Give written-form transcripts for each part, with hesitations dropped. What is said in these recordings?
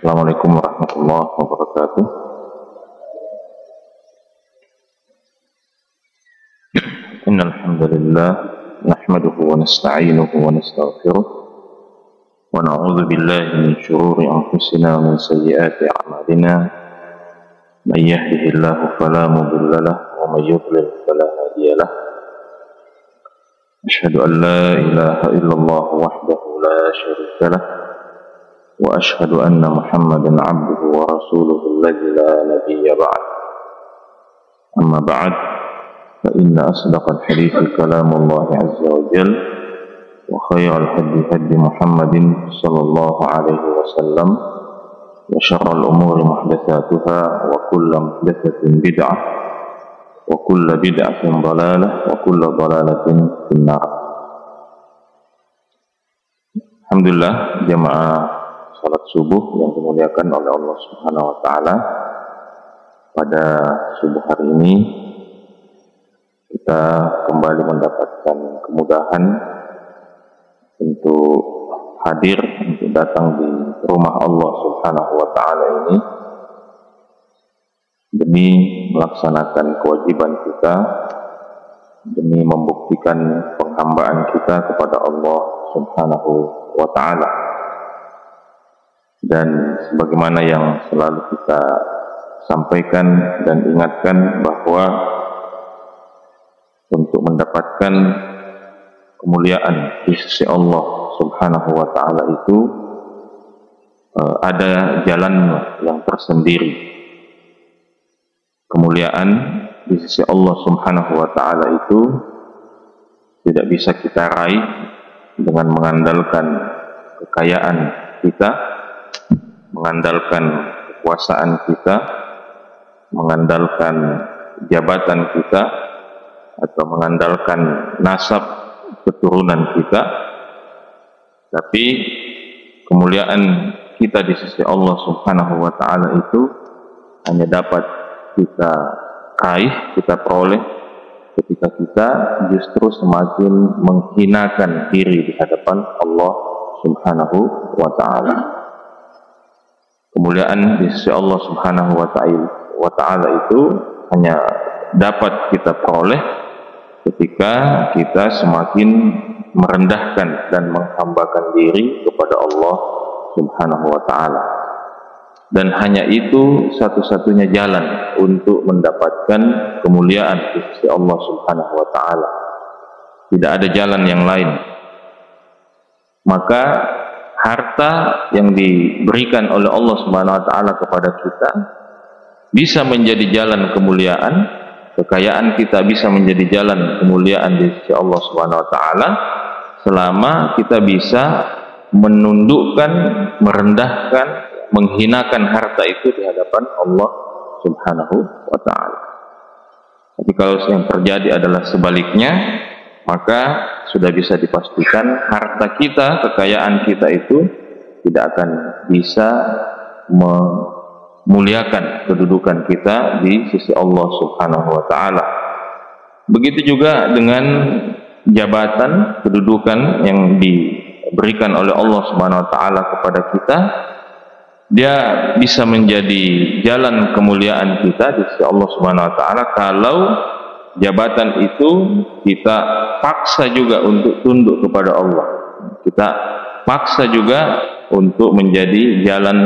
Assalamualaikum warahmatullahi wabarakatuh. Innal hamdalillah nahmaduhu wa nasta'inuhu wa nastaghfiruh wa na'udzu billahi min shururi anfusina wa min sayyiati a'malina. May yahdihillahu fala mudilla lahu wa may yudlil fala hadiya lahu. Asyhadu an la ilaha illallah wahdahu la syarika lahu wa asyhadu anna Muhammadan 'abduhu wa rasuluhu alladzi la nabiyya ba'd. Amma ba'd, fa inna asdaqal hadithi kalamullah 'azza wa jalla wa khairal hadi Muhammadin sallallahu alaihi wasallam wa syarrul umuri muhdatsatuha wa kullu muhdatsatin bid'ah wa kullu bid'atin dhalalah wa kullu dhalalatin finnar. Alhamdulillah, jamaah salat subuh yang dimuliakan oleh Allah Subhanahu wa taala. Pada subuh hari ini kita kembali mendapatkan kemudahan untuk hadir, untuk datang di rumah Allah Subhanahu wa taala ini demi melaksanakan kewajiban kita, demi membuktikan penghambaan kita kepada Allah Subhanahu wa taala. Dan sebagaimana yang selalu kita sampaikan dan ingatkan bahwa untuk mendapatkan kemuliaan di sisi Allah Subhanahu wa taala itu ada jalan yang tersendiri. Kemuliaan di sisi Allah Subhanahu wa taala itu tidak bisa kita raih dengan mengandalkan kekayaan kita, mengandalkan kekuasaan kita, mengandalkan jabatan kita, atau mengandalkan nasab keturunan kita. Tapi kemuliaan kita di sisi Allah Subhanahu wa taala itu hanya dapat kita raih, kita peroleh ketika kita justru semakin menghinakan diri di hadapan Allah Subhanahu wa taala. Kemuliaan di sisi Allah Subhanahu wa taala itu hanya dapat kita peroleh ketika kita semakin merendahkan dan menghambakan diri kepada Allah Subhanahu wa taala. Dan hanya itu satu-satunya jalan untuk mendapatkan kemuliaan di sisi Allah Subhanahu wa taala. Tidak ada jalan yang lain. Maka harta yang diberikan oleh Allah Subhanahu wa taala kepada kita bisa menjadi jalan kemuliaan, kekayaan kita bisa menjadi jalan kemuliaan di sisi Allah Subhanahu wa taala selama kita bisa menundukkan, merendahkan, menghinakan harta itu di hadapan Allah Subhanahu wa taala. Tapi kalau yang terjadi adalah sebaliknya, maka sudah bisa dipastikan harta kita, kekayaan kita itu tidak akan bisa memuliakan kedudukan kita di sisi Allah Subhanahu wa taala. Begitu juga dengan jabatan, kedudukan yang diberikan oleh Allah Subhanahu wa taala kepada kita, dia bisa menjadi jalan kemuliaan kita di sisi Allah Subhanahu wa taala kalau jabatan itu kita paksa juga untuk tunduk kepada Allah. Kita paksa juga untuk menjadi jalan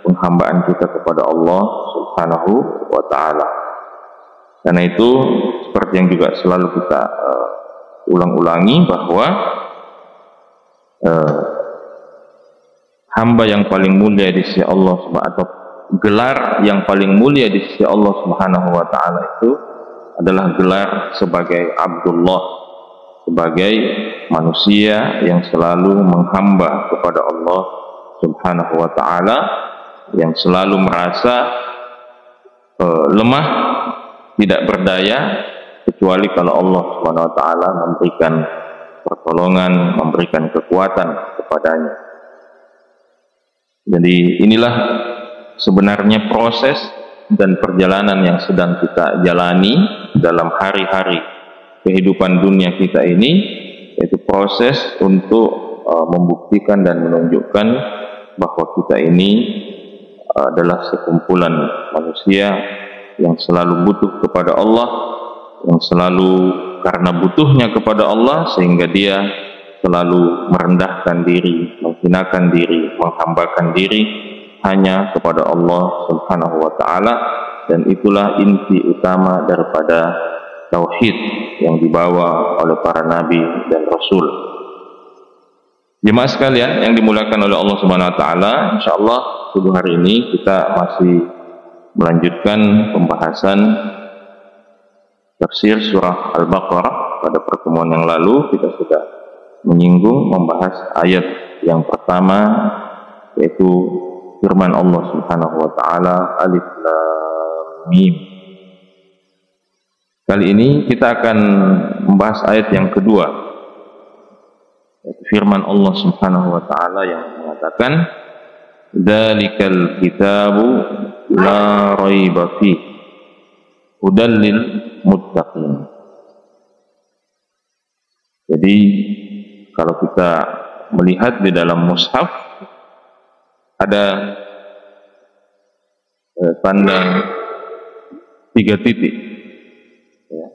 penghambaan kita kepada Allah Subhanahu wa taala. Karena itu seperti yang juga selalu kita ulang-ulangi bahwa hamba yang paling mulia di sisi Allah atau gelar yang paling mulia di sisi Allah Subhanahu wa taala itu adalah gelar sebagai Abdullah, sebagai manusia yang selalu menghamba kepada Allah Subhanahu wa taala, yang selalu merasa lemah, tidak berdaya kecuali kalau Allah Subhanahu wa taala memberikan pertolongan, memberikan kekuatan kepadanya. Jadi inilah sebenarnya proses dan perjalanan yang sedang kita jalani dalam hari-hari kehidupan dunia kita ini, yaitu proses untuk membuktikan dan menunjukkan bahwa kita ini adalah sekumpulan manusia yang selalu butuh kepada Allah, yang selalu karena butuhnya kepada Allah sehingga dia selalu merendahkan diri, menghinakan diri, menghambakan diri hanya kepada Allah Subhanahu wa taala, dan itulah inti utama daripada tauhid yang dibawa oleh para nabi dan rasul. Jemaah sekalian yang dimuliakan oleh Allah Subhanahu wa taala, insyaallah subuh hari ini kita masih melanjutkan pembahasan tafsir surah Al-Baqarah. Pada pertemuan yang lalu kita sudah menyinggung membahas ayat yang pertama, yaitu firman Allah Subhanahu wa taala, Alif Lam Mim. Kali ini kita akan membahas ayat yang kedua, yaitu firman Allah Subhanahu wa taala yang mengatakan, Dzalikal kitabu la raiba fihi hudal lil muttaqin. Jadi kalau kita melihat di dalam mushaf ada tanda 3 titik ya.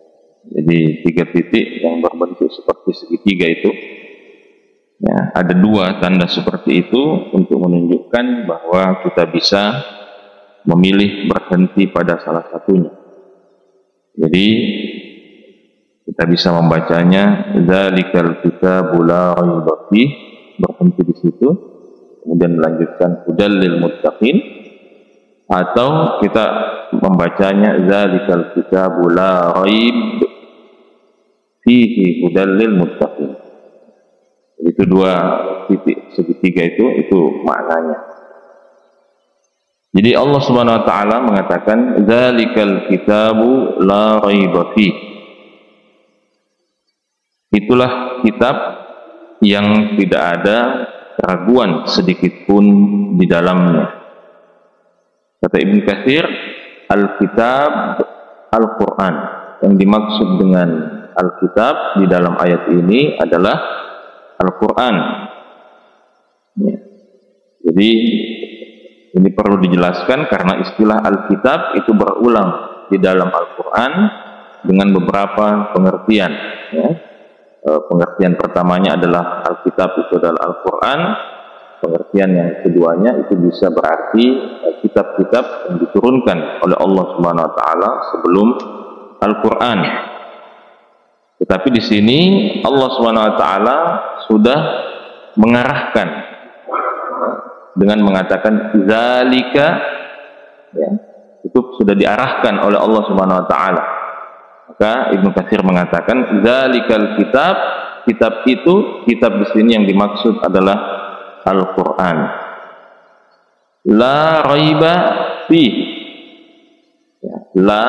Jadi 3 titik yang berbentuk seperti segitiga itu ya, ada 2 tanda seperti itu untuk menunjukkan bahwa kita bisa memilih berhenti pada salah satunya. Jadi kita bisa membacanya Dzalikal kitabu la raiba fihi, berhenti di situ, kemudian melanjutkan hudal lil muttaqin, atau kita membacanya Dzalikal kitabu la raib fihi hudal lil muttaqin. Itu 2 titik segitiga itu maknanya. Jadi Allah Subhanahu wa taala mengatakan Dzalikal kitabu la raiba fihi. Itulah kitab yang tidak ada keraguan sedikit pun di dalamnya. Kata Ibnu Katsir, Al-Kitab Al-Qur'an. Yang dimaksud dengan Al-Kitab di dalam ayat ini adalah Al-Qur'an. Ya. Jadi ini perlu dijelaskan karena istilah Alkitab itu berulang di dalam Al-Quran dengan beberapa pengertian ya. Pengertian pertamanya adalah Alkitab itu adalah Al-Quran. Pengertian yang keduanya itu bisa berarti kitab-kitab yang diturunkan oleh Allah Subhanahu wa taala sebelum Al-Quran. Tetapi di sini Allah Subhanahu wa taala sudah mengarahkan dengan mengatakan zalika ya, itu sudah diarahkan oleh Allah Subhanahu wa taala. Maka Ibnu Katsir mengatakan zalikal kitab, kitab itu, kitab di sini yang dimaksud adalah Al-Qur'an. La raiba fi. Ya, la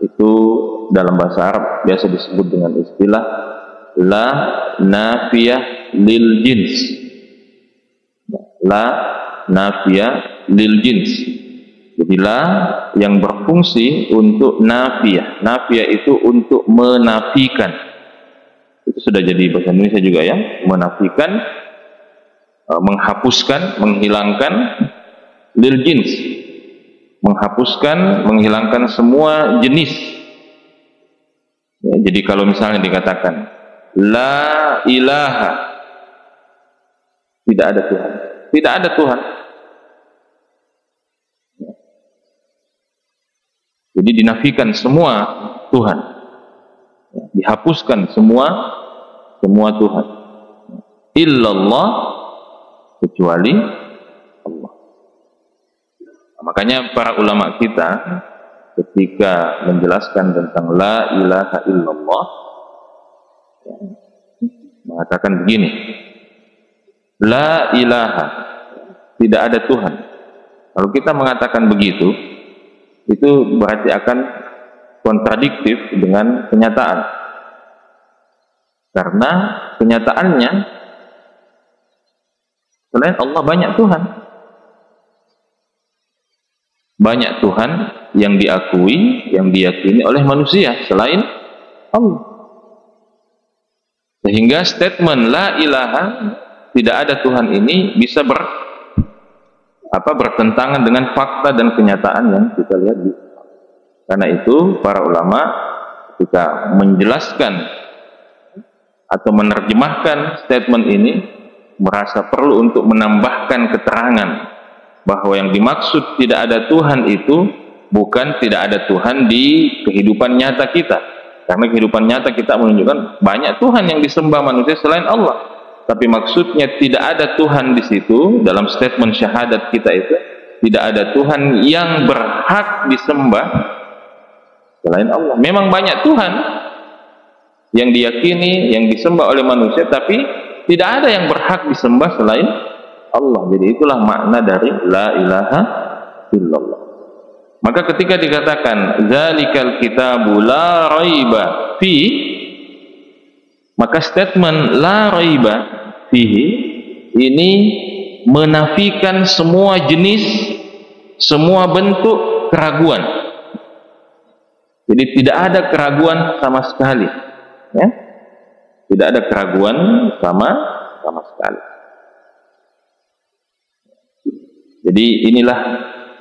itu dalam bahasa Arab biasa disebut dengan istilah la nafiyah lil jins. La nafiyah lil jins. Jadi la yang berfungsi untuk nafiyah. Nafiyah itu untuk menafikan. Itu sudah jadi bahasa Indonesia juga ya, menafikan, menghapuskan, menghilangkan, lil jins, menghapuskan, menghilangkan semua jenis ya, jadi kalau misalnya dikatakan la ilaha, tidak ada Tuhan, tidak ada Tuhan ya. Jadi dinafikan semua Tuhan ya, dihapuskan semua Tuhan, illallah, kecuali Allah. Makanya para ulama kita ketika menjelaskan tentang la ilaha illallah ya, mengatakan begini, la ilaha, tidak ada Tuhan. Kalau kita mengatakan begitu, itu berarti akan kontradiktif dengan kenyataan, karena kenyataannya selain Allah banyak Tuhan. Banyak Tuhan yang diakui, yang diyakini oleh manusia selain Allah. Sehingga statement la ilaha, tidak ada Tuhan ini bisa bertentangan dengan fakta dan kenyataan yang kita lihat di. Karena itu para ulama ketika menjelaskan atau menerjemahkan statement ini merasa perlu untuk menambahkan keterangan bahwa yang dimaksud tidak ada Tuhan itu bukan tidak ada Tuhan di kehidupan nyata kita. Karena kehidupan nyata kita menunjukkan banyak Tuhan yang disembah manusia selain Allah. Tapi maksudnya tidak ada Tuhan di situ, dalam statement syahadat kita itu tidak ada Tuhan yang berhak disembah selain Allah. Memang banyak Tuhan yang diyakini, yang disembah oleh manusia, tapi tidak ada yang berhak disembah selain Allah. Jadi itulah makna dari la ilaha illallah. Maka ketika dikatakan zalikal kitabu la raiba fi, maka statement la raiba fihi ini menafikan semua jenis, semua bentuk keraguan. Jadi tidak ada keraguan sama sekali, ya? Tidak ada keraguan sama sekali. Jadi inilah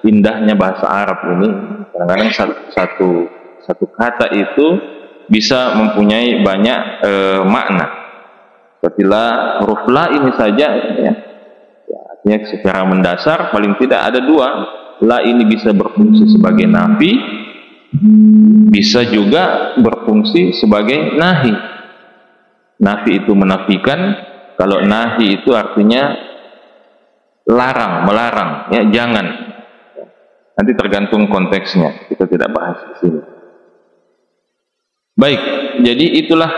indahnya bahasa Arab ini. Kadang-kadang satu kata itu bisa mempunyai banyak makna. Seperti huruf la ini saja, ya, artinya secara mendasar paling tidak ada dua. La ini bisa berfungsi sebagai nafi, bisa juga berfungsi sebagai nahi. Nafi itu menafikan, kalau nahi itu artinya larang, melarang, ya, jangan. Nanti tergantung konteksnya, kita tidak bahas di sini. Baik, jadi itulah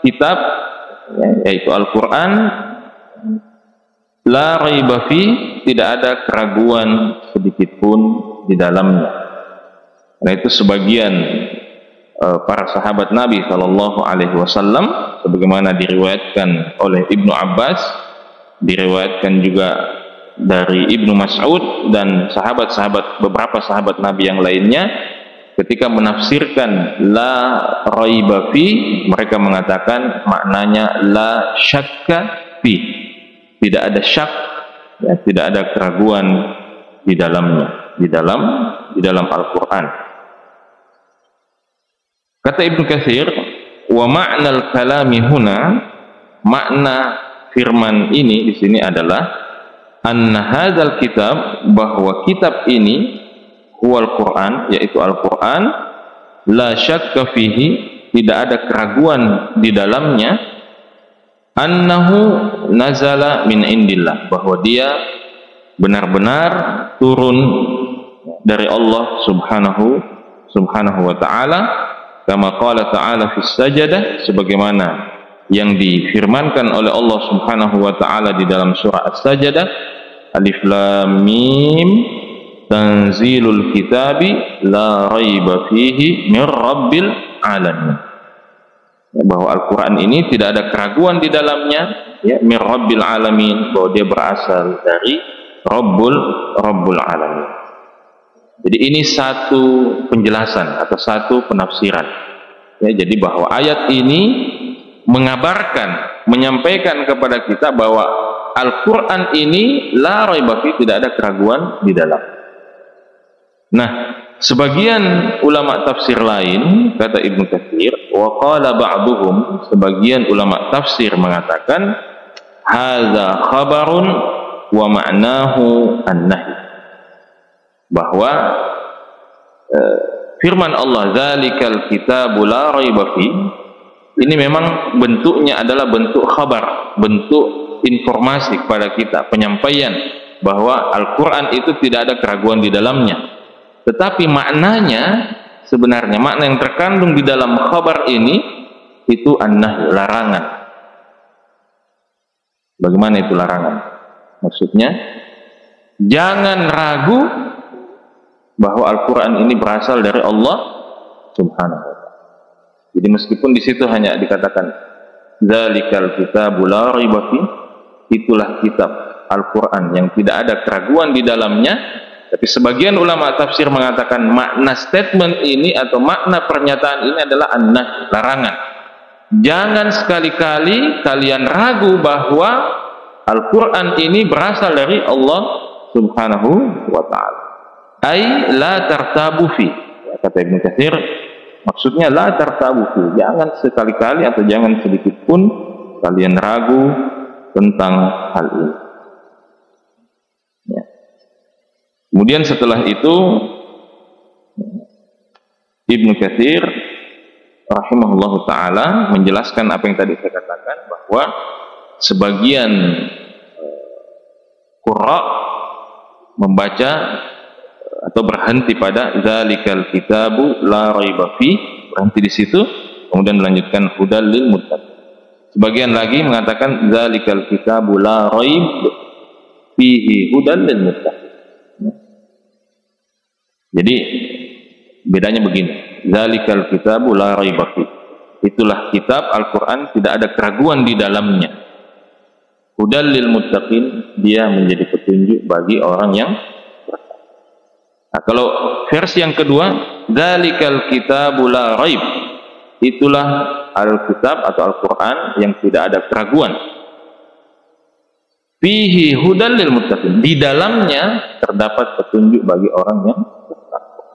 kitab, ya, yaitu Al-Quran. La raiba fi, tidak ada keraguan sedikit pun di dalamnya. Karena itu sebagian para sahabat Nabi Shallallahu Alaihi Wasallam, sebagaimana diriwayatkan oleh Ibnu Abbas, diriwayatkan juga dari Ibnu Mas'ud dan beberapa sahabat Nabi yang lainnya, ketika menafsirkan la raiba fi, mereka mengatakan maknanya la syakka fi, tidak ada syak, ya, tidak ada keraguan di dalamnya, di dalam Al-Quran. Kata Ibnu Katsir, wa ma'nal kalami huna, makna firman ini di sini adalah anna hadzal kitab, bahwa kitab ini huwal Quran, yaitu Al-Quran, la syakka fihi, tidak ada keraguan di dalamnya, annahu nazala min indillah, bahwa dia benar-benar turun dari Allah subhanahu wa ta'ala, kama qala ta'ala fis sajadah, sebagaimana yang difirmankan oleh Allah subhanahu wa ta'ala di dalam surah As-Sajadah, alif lam mim tanzilul kitabi la raiba fihi min rabbil alamin, ya, bahwa Al-Quran ini tidak ada keraguan di dalamnya, ya, min rabbil alamin, bahwa dia berasal dari Rabbul alamin. Jadi ini satu penjelasan atau satu penafsiran, ya, jadi bahwa ayat ini mengabarkan, menyampaikan kepada kita bahwa Al-Quran ini la raiba fi, tidak ada keraguan di dalam. Nah, sebagian ulama tafsir lain, kata Ibnu Katsir, wa qala ba'duhum, sebagian ulama tafsir mengatakan hadza khabarun wa ma'nahu an-nahy, bahwa firman Allah zalikal kitabu la raiba fi, ini memang bentuknya adalah bentuk khabar, bentuk informasi kepada kita, penyampaian bahwa Al-Quran itu tidak ada keraguan di dalamnya. Tetapi maknanya, sebenarnya makna yang terkandung di dalam khabar ini itu an-nahy, larangan. Bagaimana itu larangan? Maksudnya, jangan ragu bahwa Al-Quran ini berasal dari Allah subhanahu wa ta'ala. Jadi meskipun di situ hanya dikatakan dzalikal kitabu la raiba fi, itulah kitab Al-Quran yang tidak ada keraguan di dalamnya, tapi sebagian ulama tafsir mengatakan makna statement ini atau makna pernyataan ini adalah an-nahy, larangan. Jangan sekali-kali kalian ragu bahwa Al-Quran ini berasal dari Allah Subhanahu wa ta'ala. Ai la tartabu fi. Kata Ibnu Katsir, maksudnya la tartabu fi. Jangan sekali-kali atau jangan sedikit pun kalian ragu tentang hal ini. Ya. Kemudian setelah itu Ibnu Katsir rahimahullahu taala menjelaskan apa yang tadi saya katakan, bahwa sebagian qurra membaca atau berhenti pada zalikal kitabu la raiba fi, berhenti di situ, kemudian melanjutkan hudal lil muttaqin. Sebagian lagi mengatakan zalikal kitabu la raib fihi hudal lil muttaqin. Jadi bedanya begini, zalikal kitabu la raiba fi, itulah kitab Al-Quran, tidak ada keraguan di dalamnya. Hudal lil muttaqin, dia menjadi petunjuk bagi orang yang bertakwa. Nah, kalau versi yang kedua, zalikal kitabu la raib, itulah Alkitab atau Al-Quran yang tidak ada keraguan. Fihi hudal lil muttaqin, di dalamnya terdapat petunjuk bagi orang yang bertakwa.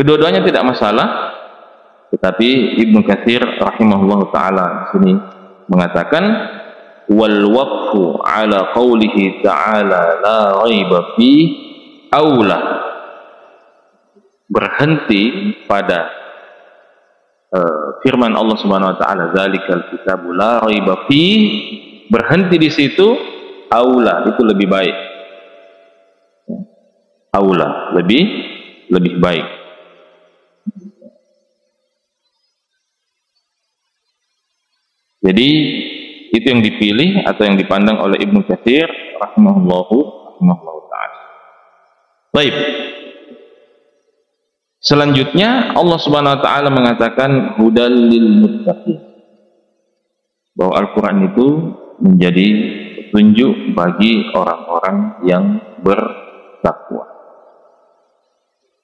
Kedua-duanya tidak masalah, tetapi Ibnu Katsir rahimahullah taala di sini mengatakan wal waqfu ala qaulihi ta'ala la raiba fi aula, berhenti pada firman Allah Subhanahu wa taala zalikal kitabu la raiba fi, berhenti di situ aula, itu lebih baik. Aula, lebih baik. Jadi itu yang dipilih atau yang dipandang oleh Ibnu Katsir rahimahullahu taala. Baik. Selanjutnya Allah Subhanahu wa taala mengatakan hudal lil muttaqin, bahwa Al-Qur'an itu menjadi petunjuk bagi orang-orang yang bertakwa.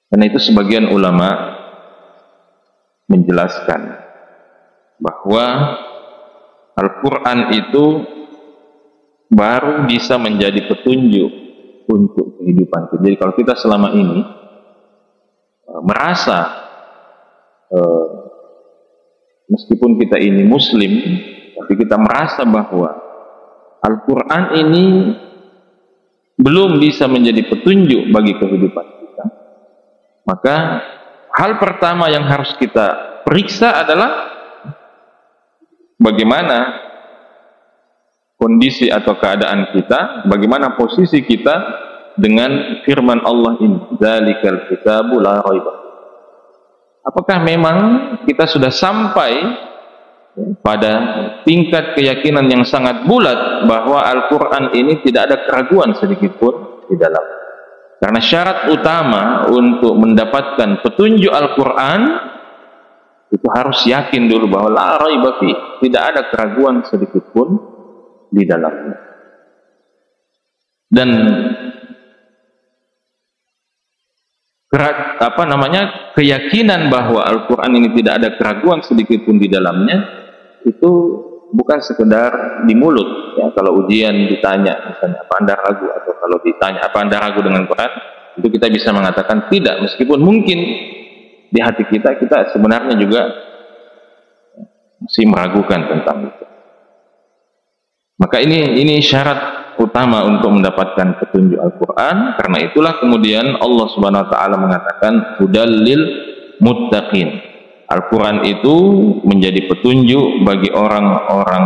Karena itu sebagian ulama menjelaskan bahwa Al-Quran itu baru bisa menjadi petunjuk untuk kehidupan kita. Jadi kalau kita selama ini merasa meskipun kita ini muslim, tapi kita merasa bahwa Al-Quran ini belum bisa menjadi petunjuk bagi kehidupan kita, maka hal pertama yang harus kita periksa adalah bagaimana kondisi atau keadaan kita, bagaimana posisi kita dengan firman Allah ini, zalikal kitabu la raiba. Apakah memang kita sudah sampai pada tingkat keyakinan yang sangat bulat bahwa Al-Quran ini tidak ada keraguan sedikit pun di dalam. Karena syarat utama untuk mendapatkan petunjuk Al-Quran itu harus yakin dulu bahwa la raiba fi, tidak ada keraguan sedikit pun di dalamnya. Dan keyakinan bahwa Al-Quran ini tidak ada keraguan sedikit pun di dalamnya itu bukan sekedar di mulut. Ya, kalau ujian ditanya misalnya apa Anda ragu, atau kalau ditanya apa Anda ragu dengan Quran, itu kita bisa mengatakan tidak, meskipun mungkin di hati kita sebenarnya juga masih meragukan tentang itu. Maka ini syarat utama untuk mendapatkan petunjuk Al-Quran. Karena itulah kemudian Allah Subhanahu wa taala mengatakan hudal lil muttaqin. Al-Quran itu menjadi petunjuk bagi orang-orang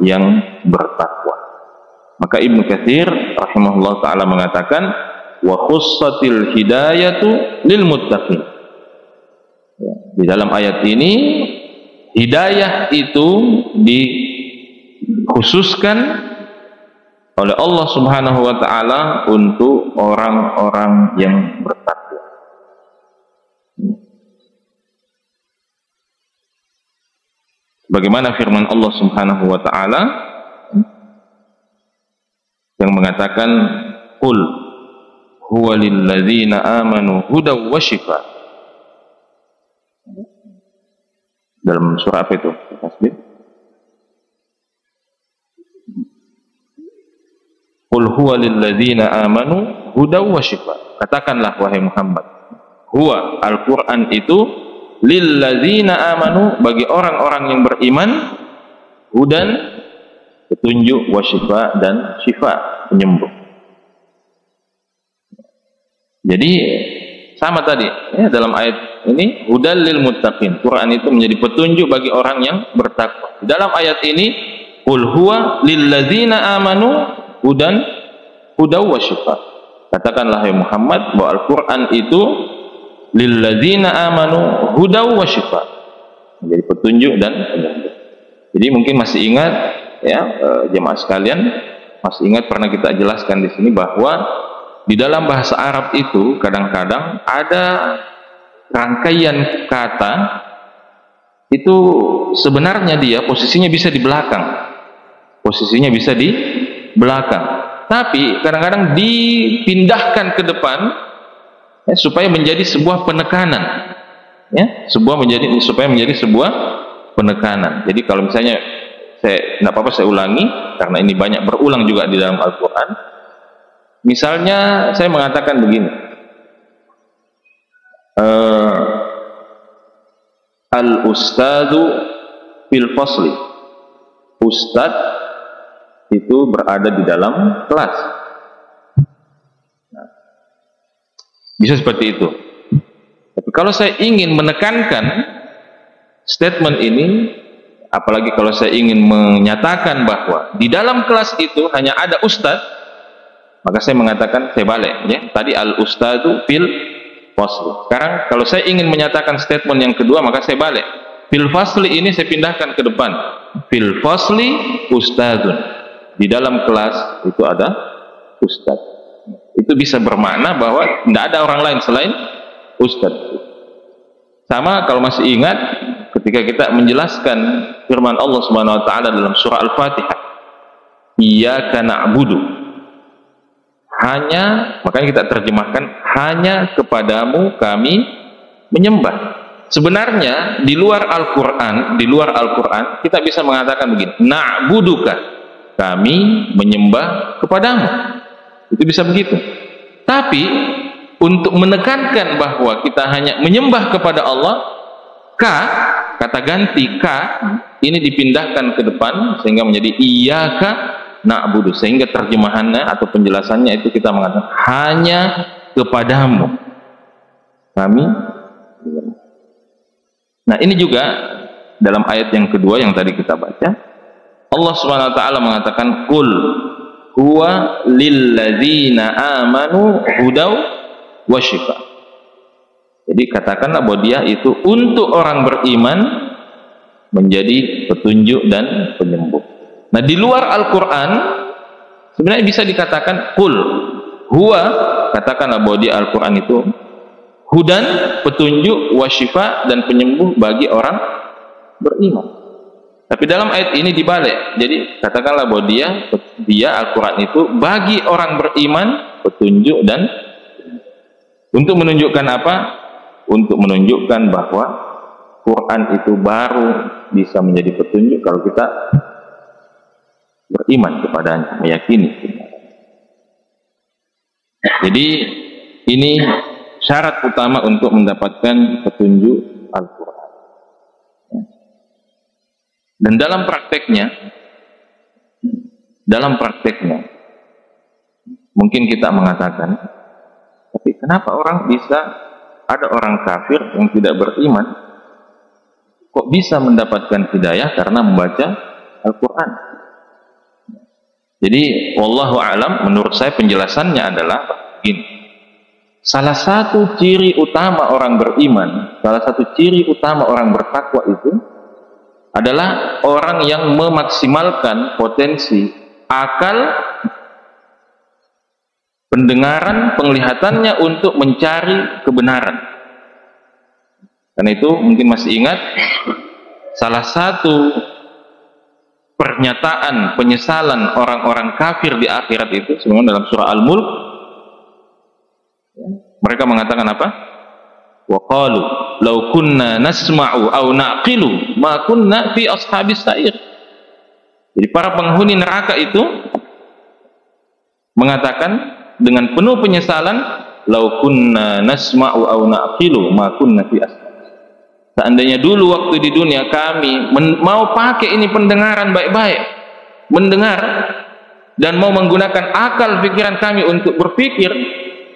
yang bertakwa. Maka Ibnu Katsir rahimahullah taala mengatakan wa khussatil hidayatu lil muttaqin. Di dalam ayat ini hidayah itu dikhususkan oleh Allah Subhanahu wa taala untuk orang-orang yang bertakwa. Bagaimana firman Allah Subhanahu wa taala yang mengatakan qul huwa lil ladzina amanu hudaw wa shifa. Dalam surah apa itu? Tasbih. Qul huwa lilladzina amanu hudaw wa shifa. Katakanlah wahai Muhammad, huwa Al-Qur'an itu lilladzina amanu, bagi orang-orang yang beriman, hudan, petunjuk, wa shifa, dan shifa, penyembuh. Jadi sama tadi ya, dalam ayat ini hudal lil muttaqin, Quran itu menjadi petunjuk bagi orang yang bertakwa. Di dalam ayat ini qul huwa lilladzina amanu hudan hudaw wa shifa. Katakanlah ya Muhammad bahwa Al-Quran itu lilladzina amanu hudaw wa shifa, menjadi petunjuk dan penyembuh. Jadi mungkin masih ingat ya jemaah sekalian, masih ingat pernah kita jelaskan di sini bahwa di dalam bahasa Arab itu kadang-kadang ada rangkaian kata itu sebenarnya dia posisinya bisa di belakang, posisinya bisa di belakang, tapi kadang-kadang dipindahkan ke depan ya, supaya menjadi sebuah penekanan, ya, supaya menjadi sebuah penekanan. Jadi kalau misalnya tidak apa-apa saya ulangi karena ini banyak berulang juga di dalam Al-Quran. Misalnya saya mengatakan begini, al-ustadu fil fasli, ustad itu berada di dalam kelas. Nah, bisa seperti itu. Tapi kalau saya ingin menekankan statement ini, apalagi kalau saya ingin menyatakan bahwa di dalam kelas itu hanya ada ustad, maka saya mengatakan, saya balik ya, tadi al-ustadu fil fasli. Sekarang kalau saya ingin menyatakan statement yang kedua, maka saya balik, fil fasli ini saya pindahkan ke depan, fil fasli ustadun, di dalam kelas itu ada ustad. Itu bisa bermakna bahwa tidak ada orang lain selain ustad. Sama kalau masih ingat ketika kita menjelaskan firman Allah Subhanahu wa taala dalam surah Al-Fatihah, iyyaka na'budu, hanya, makanya kita terjemahkan, hanya kepadamu kami menyembah. Sebenarnya di luar Al-Quran, kita bisa mengatakan begini, na'buduka, kami menyembah kepadamu. Itu bisa begitu. Tapi untuk menekankan bahwa kita hanya menyembah kepada Allah, kata ganti ini dipindahkan ke depan sehingga menjadi iyyaka na'budu, sehingga terjemahannya atau penjelasannya itu kita mengatakan hanya kepadamu kami. Nah ini juga dalam ayat yang kedua yang tadi kita baca, Allah Subhanahu wa taala mengatakan qul huwa lilladzina amanu hudaw wa shifa. Jadi katakanlah bahwa dia itu untuk orang beriman menjadi petunjuk dan penyembuh. Nah di luar Al-Quran sebenarnya bisa dikatakan qul huwa, katakanlah bahwa di Al-Quran itu hudan, petunjuk, wa shifa, dan penyembuh bagi orang beriman. Tapi dalam ayat ini dibalik, jadi katakanlah bahwa dia Al-Quran itu bagi orang beriman petunjuk dan untuk menunjukkan apa? Untuk menunjukkan bahwa Quran itu baru bisa menjadi petunjuk kalau kita beriman kepadanya, meyakini. Jadi ini syarat utama untuk mendapatkan petunjuk Al-Quran. Dan dalam prakteknya mungkin kita mengatakan, tapi kenapa ada orang kafir yang tidak beriman kok bisa mendapatkan hidayah karena membaca Al-Quran? Jadi wallahu a'lam, menurut saya penjelasannya adalah begini. Salah satu ciri utama orang beriman, salah satu ciri utama orang bertakwa itu adalah orang yang memaksimalkan potensi akal, pendengaran, penglihatannya untuk mencari kebenaran. Karena itu mungkin masih ingat salah satu pernyataan penyesalan orang-orang kafir di akhirat itu sebenarnya dalam surah Al-Mulk. Mereka mengatakan apa? Wa qalu law kunna nasma'u aw naqilu ma kunna fi ashabis sa'ir. Jadi para penghuni neraka itu mengatakan dengan penuh penyesalan, "Lau kunna nasma'u aw na'qilu ma kunna fi asfal." Seandainya dulu waktu di dunia kami mau pakai ini pendengaran baik-baik, mendengar dan mau menggunakan akal pikiran kami untuk berpikir,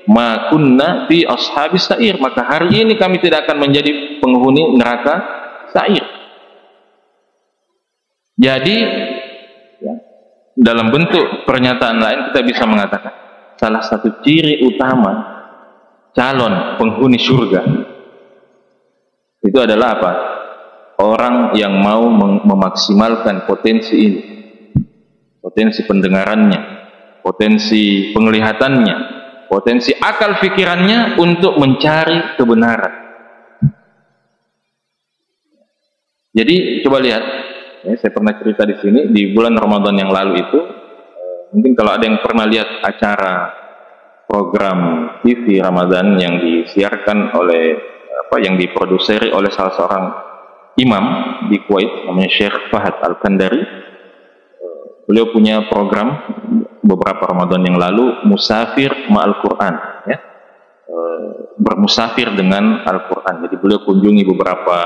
ma kunna fi ashabis sa'ir, maka hari ini kami tidak akan menjadi penghuni neraka sa'ir. Jadi ya, dalam bentuk pernyataan lain kita bisa mengatakan salah satu ciri utama calon penghuni surga itu adalah apa? Orang yang mau memaksimalkan potensi ini, potensi pendengarannya, potensi penglihatannya, potensi akal pikirannya untuk mencari kebenaran. Jadi coba lihat, ya, saya pernah cerita di sini di bulan Ramadan yang lalu itu, mungkin kalau ada yang pernah lihat acara program TV Ramadan yang disiarkan oleh yang diproduseri oleh salah seorang imam di Kuwait, namanya Syekh Fahad Al-Kandari. Beliau punya program beberapa Ramadan yang lalu, Musafir Ma'al Quran, ya, bermusafir dengan Al-Quran. Jadi beliau kunjungi beberapa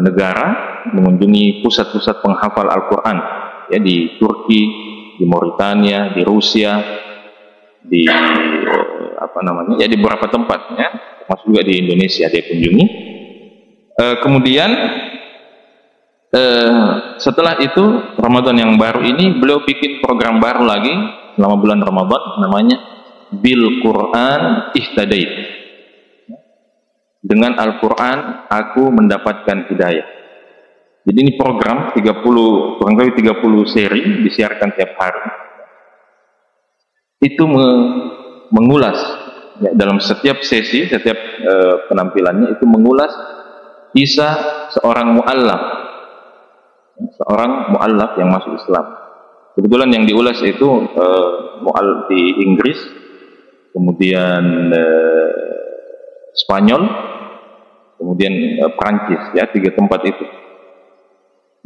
negara, mengunjungi pusat-pusat penghafal Al-Quran, ya, di Turki, di Mauritania, di Rusia, di ya, di beberapa tempat, ya, termasuk juga di Indonesia dia kunjungi. Kemudian setelah itu Ramadan yang baru ini beliau bikin program baru lagi selama bulan Ramadan, namanya Bil Quran Ihtadait. Dengan Al-Quran aku mendapatkan hidayah. Jadi ini program 30 seri disiarkan tiap hari. Itu mengulas, ya, dalam setiap sesi, setiap penampilannya itu mengulas kisah seorang mu'allaf yang masuk Islam. Kebetulan yang diulas itu mu'allaf di Inggris, kemudian Spanyol, kemudian Prancis, ya, 3 tempat itu.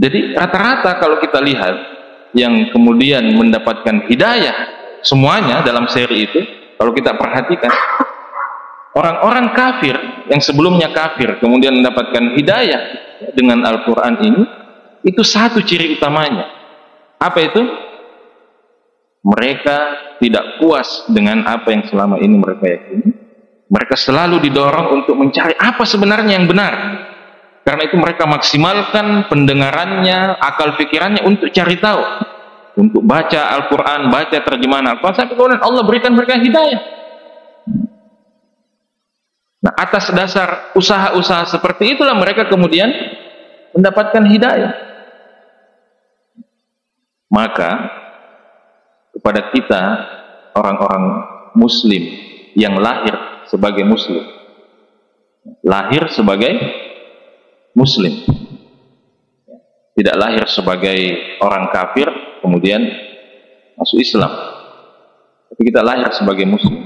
Jadi rata-rata kalau kita lihat yang kemudian mendapatkan hidayah semuanya dalam seri itu, kalau kita perhatikan, orang-orang kafir yang sebelumnya kafir kemudian mendapatkan hidayah dengan Al-Quran ini, itu satu ciri utamanya. Apa itu? Mereka tidak puas dengan apa yang selama ini mereka yakini. Mereka selalu didorong untuk mencari apa sebenarnya yang benar. Karena itu mereka maksimalkan pendengarannya, akal pikirannya untuk cari tahu, untuk baca Al-Quran, baca terjemahan Al-Quran, sampai kemudian Allah berikan mereka hidayah. Nah, atas dasar usaha-usaha seperti itulah mereka kemudian mendapatkan hidayah. Maka kepada kita, orang-orang muslim yang lahir sebagai muslim, lahir sebagai muslim, tidak lahir sebagai orang kafir kemudian masuk Islam, tapi kita lahir sebagai muslim.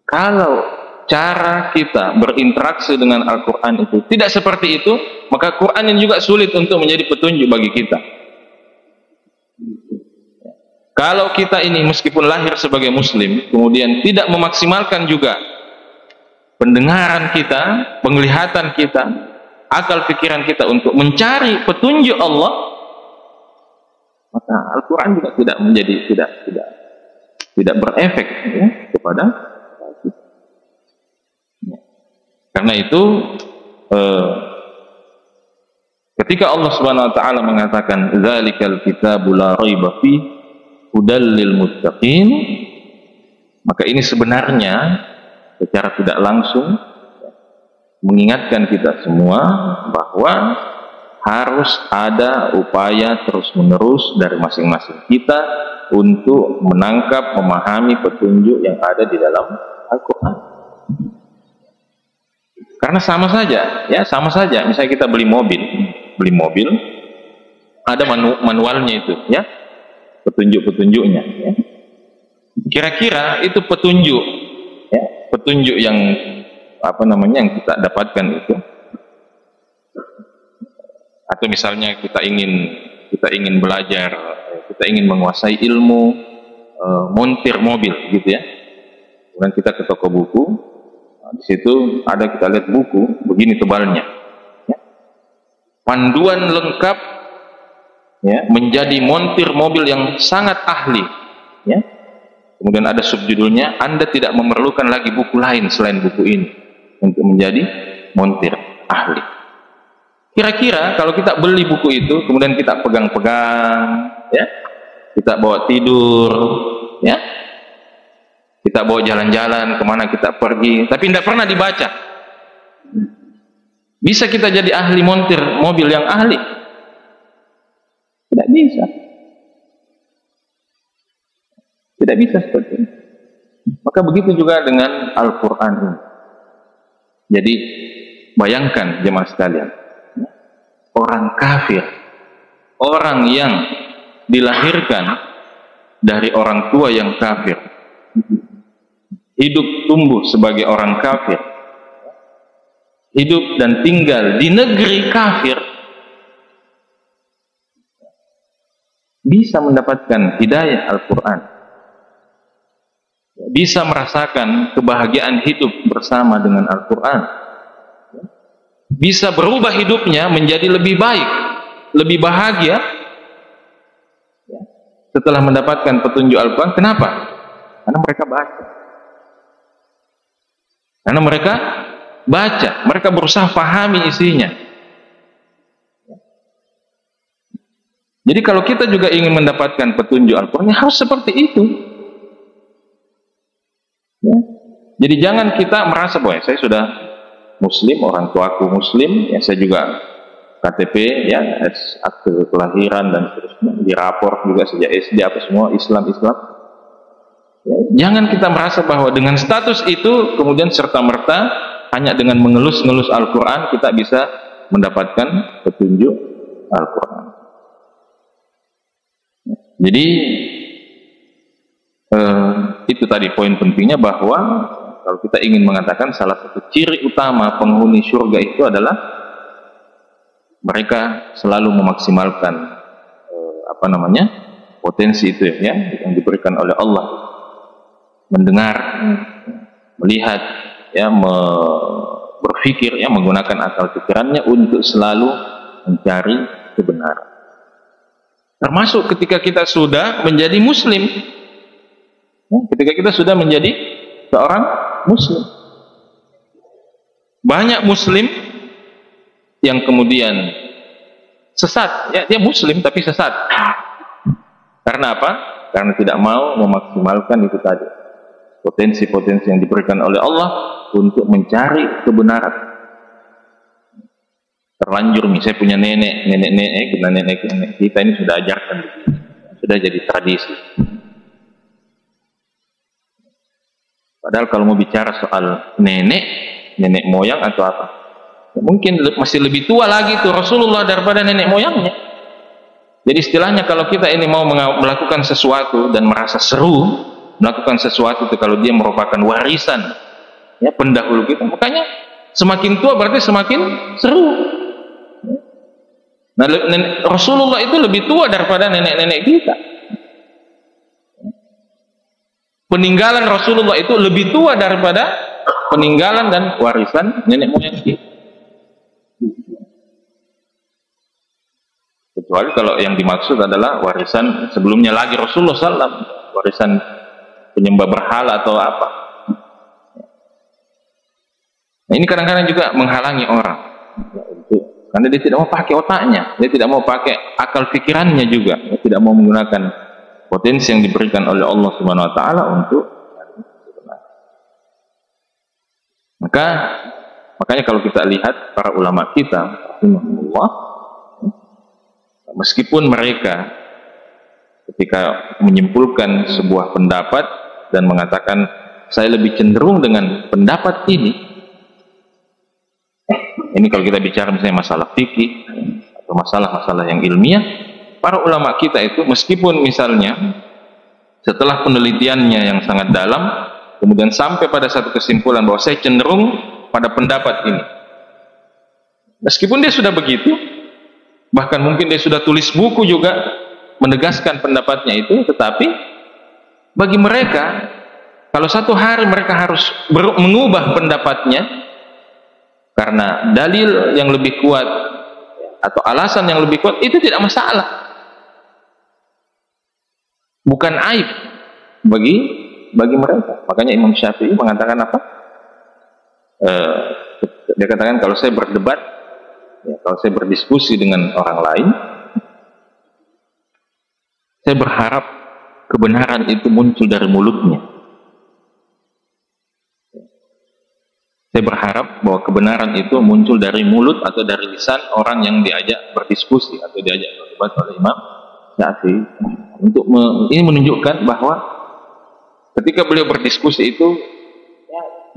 Kalau cara kita berinteraksi dengan Al-Quran itu tidak seperti itu, maka Quran ini juga sulit untuk menjadi petunjuk bagi kita. Kalau kita ini meskipun lahir sebagai muslim, kemudian tidak memaksimalkan juga pendengaran kita, penglihatan kita, akal pikiran kita untuk mencari petunjuk Allah, maka Al-Quran juga tidak menjadi tidak berefek, ya, kepada kita. Karena itu ketika Allah Subhanahu wa taala mengatakan dzalikal kitabul la raiba fi hudal lil muttaqin, maka ini sebenarnya secara tidak langsung mengingatkan kita semua bahwa harus ada upaya terus-menerus dari masing-masing kita untuk menangkap, memahami petunjuk yang ada di dalam Al-Quran. Karena sama saja, ya, sama saja. Misalnya kita beli mobil, ada manualnya itu, ya, petunjuk-petunjuknya, ya. Kira-kira itu petunjuk, ya, petunjuk yang yang kita dapatkan itu, atau misalnya kita ingin belajar, kita ingin menguasai ilmu, montir mobil gitu ya. Kemudian kita ke toko buku, di situ ada, kita lihat buku begini tebalnya, ya. Panduan lengkap, ya, menjadi montir mobil yang sangat ahli, ya. Kemudian ada subjudulnya, Anda tidak memerlukan lagi buku lain selain buku ini untuk menjadi montir ahli. Kira-kira kalau kita beli buku itu, kemudian kita pegang-pegang, ya, kita bawa tidur, ya, kita bawa jalan-jalan kemana kita pergi, tapi tidak pernah dibaca, bisa kita jadi ahli montir mobil yang ahli? Tidak bisa. Tidak bisa seperti ini. Maka begitu juga dengan Al-Quran ini. Jadi bayangkan jemaah sekalian, orang kafir, orang yang dilahirkan dari orang tua yang kafir, hidup tumbuh sebagai orang kafir, hidup dan tinggal di negeri kafir, bisa mendapatkan hidayah Al-Quran, bisa merasakan kebahagiaan hidup bersama dengan Al-Quran, bisa berubah hidupnya menjadi lebih baik, lebih bahagia setelah mendapatkan petunjuk Al-Quran. Kenapa? Karena mereka baca. Karena mereka baca, mereka berusaha pahami isinya. Jadi kalau kita juga ingin mendapatkan petunjuk Al-Quran, harus seperti itu. Ya. Jadi jangan kita merasa bahwa saya sudah Muslim, orang tuaku Muslim, ya saya juga KTP, ya, akte kelahiran dan seterusnya, dirapor juga sejak SD apa semua Islam. Ya, jangan kita merasa bahwa dengan status itu kemudian serta-merta hanya dengan mengelus-ngelus Al-Quran kita bisa mendapatkan petunjuk Al-Quran. Jadi itu tadi poin pentingnya, bahwa kalau kita ingin mengatakan salah satu ciri utama penghuni surga itu adalah mereka selalu memaksimalkan potensi itu, ya, yang diberikan oleh Allah, mendengar, melihat, ya, berpikir, ya, menggunakan akal pikirannya untuk selalu mencari kebenaran. Termasuk ketika kita sudah menjadi Muslim, ya, ketika kita sudah menjadi seorang Muslim. Banyak Muslim yang kemudian sesat, ya, dia Muslim tapi sesat. Karena apa? Karena tidak mau memaksimalkan itu tadi, potensi-potensi yang diberikan oleh Allah untuk mencari kebenaran. Terlanjur, misalnya punya nenek kita ini sudah ajarkan, sudah jadi tradisi. Padahal kalau mau bicara soal nenek moyang atau apa, mungkin masih lebih tua lagi tuh Rasulullah daripada nenek moyangnya. Jadi istilahnya kalau kita ini mau melakukan sesuatu dan merasa seru melakukan sesuatu itu, kalau dia merupakan warisan, ya, pendahulu kita, makanya semakin tua berarti semakin seru. Nah, Rasulullah itu lebih tua daripada nenek-nenek kita. Peninggalan Rasulullah itu lebih tua daripada peninggalan dan warisan nenek moyang kita. Kecuali kalau yang dimaksud adalah warisan sebelumnya lagi Rasulullah SAW, warisan penyembah berhala atau apa. Nah, ini kadang-kadang juga menghalangi orang, karena dia tidak mau pakai otaknya, dia tidak mau pakai akal pikirannya juga, dia tidak mau menggunakan potensi yang diberikan oleh Allah Subhanahu wa taala untuk makanya kalau kita lihat para ulama kita, rahimahullah, meskipun mereka ketika menyimpulkan sebuah pendapat dan mengatakan saya lebih cenderung dengan pendapat ini kalau kita bicara misalnya masalah fikih atau masalah-masalah yang ilmiah, para ulama kita itu meskipun misalnya setelah penelitiannya yang sangat dalam kemudian sampai pada satu kesimpulan bahwa saya cenderung pada pendapat ini, meskipun dia sudah begitu, bahkan mungkin dia sudah tulis buku juga menegaskan pendapatnya itu, tetapi bagi mereka, kalau satu hari mereka harus mengubah pendapatnya karena dalil yang lebih kuat atau alasan yang lebih kuat, itu tidak masalah, bukan aib bagi mereka. Makanya Imam Syafi'i mengatakan apa? Dia katakan, kalau saya berdebat, kalau saya berdiskusi dengan orang lain, saya berharap kebenaran itu muncul dari mulutnya. Saya berharap bahwa kebenaran itu muncul dari mulut atau dari lisan orang yang diajak berdiskusi atau diajak berdebat oleh Imam Syafi'i. Ini menunjukkan bahwa ketika beliau berdiskusi itu,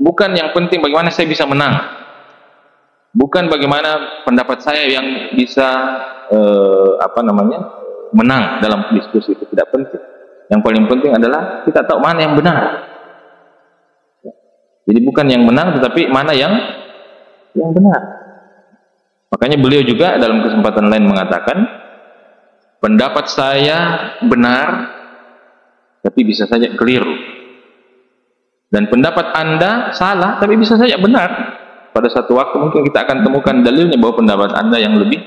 bukan yang penting bagaimana saya bisa menang, bukan bagaimana pendapat saya yang bisa menang dalam diskusi, itu tidak penting. Yang paling penting adalah kita tahu mana yang benar. Jadi bukan yang menang, tetapi mana yang benar. Makanya beliau juga dalam kesempatan lain mengatakan, pendapat saya benar, tapi bisa saja keliru. Dan pendapat Anda salah, tapi bisa saja benar. Pada satu waktu mungkin kita akan temukan dalilnya bahwa pendapat Anda yang lebih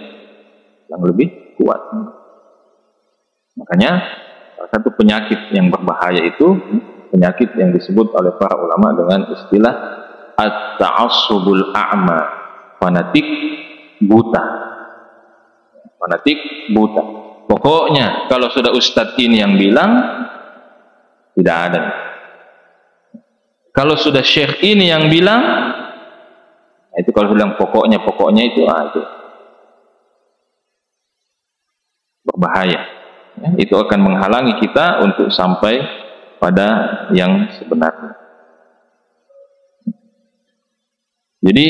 kuat. Makanya salah satu penyakit yang berbahaya itu penyakit yang disebut oleh para ulama dengan istilah at-ta'assubul a'ma, fanatik buta. Fanatik buta. Pokoknya kalau sudah ustadz ini yang bilang, tidak ada. Kalau sudah syekh ini yang bilang, itu kalau bilang pokoknya itu berbahaya. Itu akan menghalangi kita untuk sampai pada yang sebenarnya. Jadi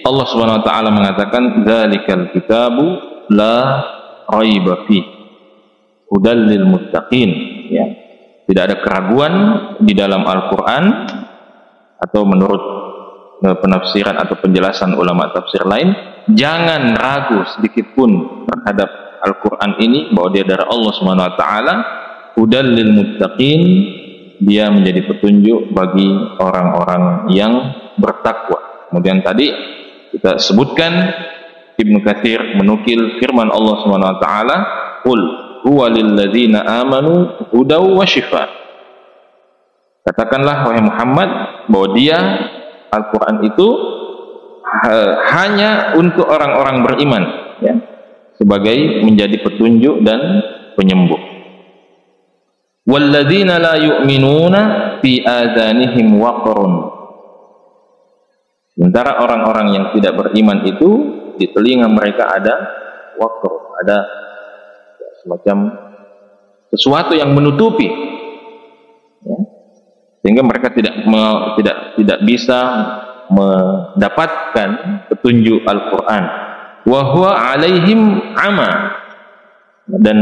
Allah Subhanahu wa taala mengatakan, "Dzalikal kitabu la raiba fi hudal lil muttaqin." Ya. Tidak ada keraguan di dalam Al-Qur'an, atau menurut penafsiran atau penjelasan ulama tafsir lain, jangan ragu sedikit pun terhadap Al-Qur'an ini bahwa dia dari Allah Subhanahu wa taala, hudal lil muttaqin, dia menjadi petunjuk bagi orang-orang yang bertakwa. Kemudian tadi kita sebutkan Ibnu Katsir menukil firman Allah Subhanahu wa taala, "Qul huwa lil ladzina amanu hudaw wa shifa." Katakanlah wahai Muhammad bahwa dia, Al-Qur'an itu hanya untuk orang-orang beriman, ya, sebagai menjadi petunjuk dan penyembuh. Walladzina la yu'minuna fi adhanihim waqrun. Sementara orang-orang yang tidak beriman itu di telinga mereka ada waqr, ada semacam sesuatu yang menutupi, ya, sehingga mereka tidak bisa mendapatkan petunjuk Al-Qur'an. Wa huwa 'alaihim 'ama, dan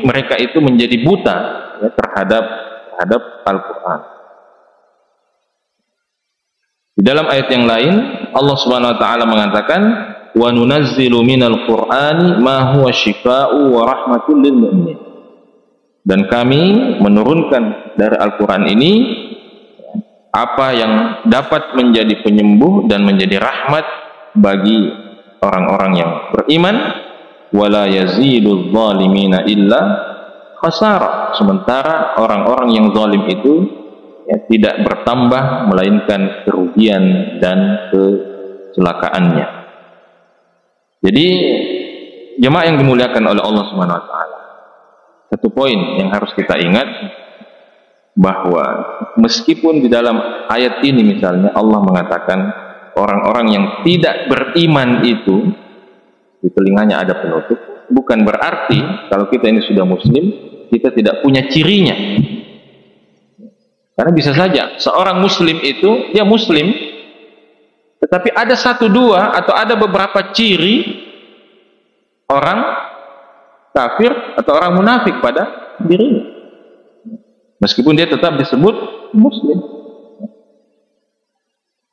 mereka itu menjadi buta, ya, terhadap Al-Qur'an. Di dalam ayat yang lain Allah Subhanahu wa taala mengatakan, wa nunazzilu minal Qur'ani ma huwa syifaa'u wa rahmatul lil mu'minin. Dan kami menurunkan dari Al-Qur'an ini apa yang dapat menjadi penyembuh dan menjadi rahmat bagi orang-orang yang beriman. Wala yazidul zalimina illa khasara. Sementara orang-orang yang zalim itu, ya, tidak bertambah melainkan kerugian dan kecelakaannya. Jadi jemaah yang dimuliakan oleh Allah Subhanahu wa taala, satu poin yang harus kita ingat, bahwa meskipun di dalam ayat ini misalnya Allah mengatakan orang-orang yang tidak beriman itu di telinganya ada penutup, bukan berarti kalau kita ini sudah muslim kita tidak punya cirinya. Karena bisa saja seorang muslim itu dia muslim, tetapi ada satu dua atau ada beberapa ciri orang kafir atau orang munafik pada dirinya, meskipun dia tetap disebut muslim.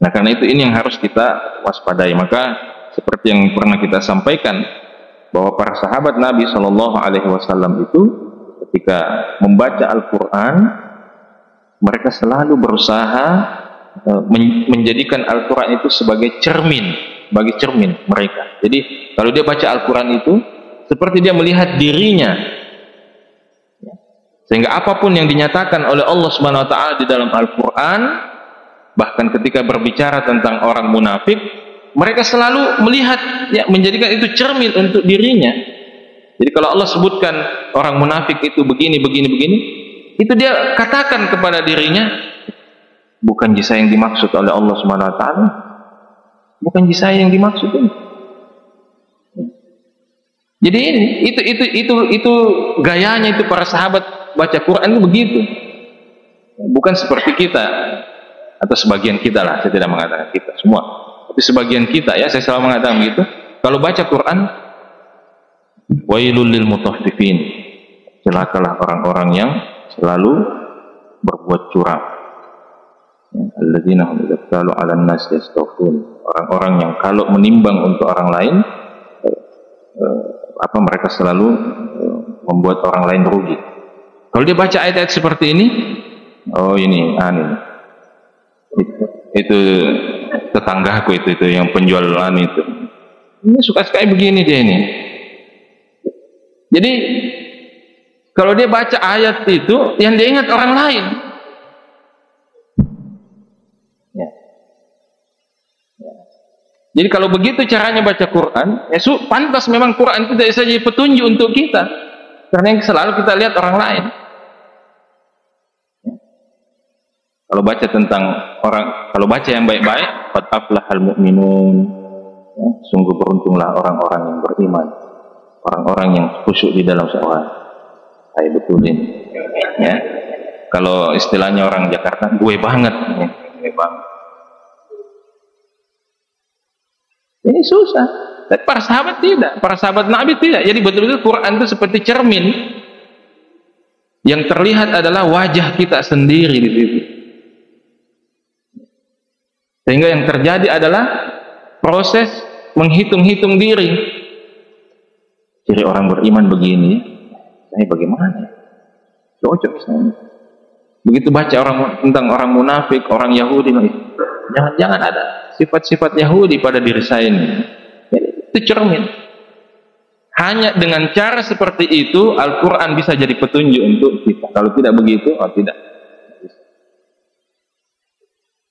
Nah, karena itu ini yang harus kita waspadai. Maka seperti yang pernah kita sampaikan, bahwa para sahabat Nabi Shallallahu Alaihi Wasallam itu ketika membaca Al-Quran, mereka selalu berusaha menjadikan Al-Quran itu sebagai cermin, bagi cermin mereka. Jadi kalau dia baca Al-Quran itu seperti dia melihat dirinya, sehingga apapun yang dinyatakan oleh Allah Subhanahu wa taala di dalam Al-Quran, bahkan ketika berbicara tentang orang munafik, mereka selalu melihat, ya, menjadikan itu cermin untuk dirinya. Jadi kalau Allah sebutkan orang munafik itu begini, itu dia katakan kepada dirinya, bukan jisa yang dimaksud oleh Allah Subhanahu wa taala, bukan jisa yang dimaksud ini. Jadi itu gayanya itu para sahabat baca Quran itu begitu. Bukan seperti kita atau sebagian kita lah, saya tidak mengatakan kita semua, tapi sebagian kita, ya, saya selalu mengatakan begitu. Kalau baca Quran, wailul lil mutaffifin, celakalah orang-orang yang selalu berbuat curang. Alladzina hum idza qalu 'alan nas yastawfun, orang-orang yang kalau menimbang untuk orang lain, mereka selalu membuat orang lain rugi. Kalau dia baca ayat-ayat seperti ini, oh ini itu tetanggaku itu yang penjual itu, ini suka sekali begini dia ini. Jadi kalau dia baca ayat itu, yang dia ingat orang lain. Jadi kalau begitu caranya baca Quran, ya pantas memang Quran itu tidak bisa jadi petunjuk untuk kita, karena yang selalu kita lihat orang lain. Kalau baca tentang kalau baca yang baik-baik, qad aflahal mu'minun, ya, sungguh beruntunglah orang-orang yang beriman, orang-orang yang khusyuk di dalam sholat. Saya betulin, ya. Kalau istilahnya orang Jakarta, gue banget, ya, gue banget. Ini susah. Tapi para sahabat tidak, para sahabat Nabi tidak. Jadi betul-betul Quran itu seperti cermin, yang terlihat adalah wajah kita sendiri di situ. Sehingga yang terjadi adalah proses menghitung-hitung diri. Jadi orang beriman begini, saya bagaimana? Cocok misalnya. Begitu baca tentang orang munafik, orang Yahudi, jangan-jangan ada sifat-sifat Yahudi pada diri saya ini. Jadi, itu cermin. Hanya dengan cara seperti itu Al-Quran bisa jadi petunjuk untuk kita. Kalau tidak begitu, tidak.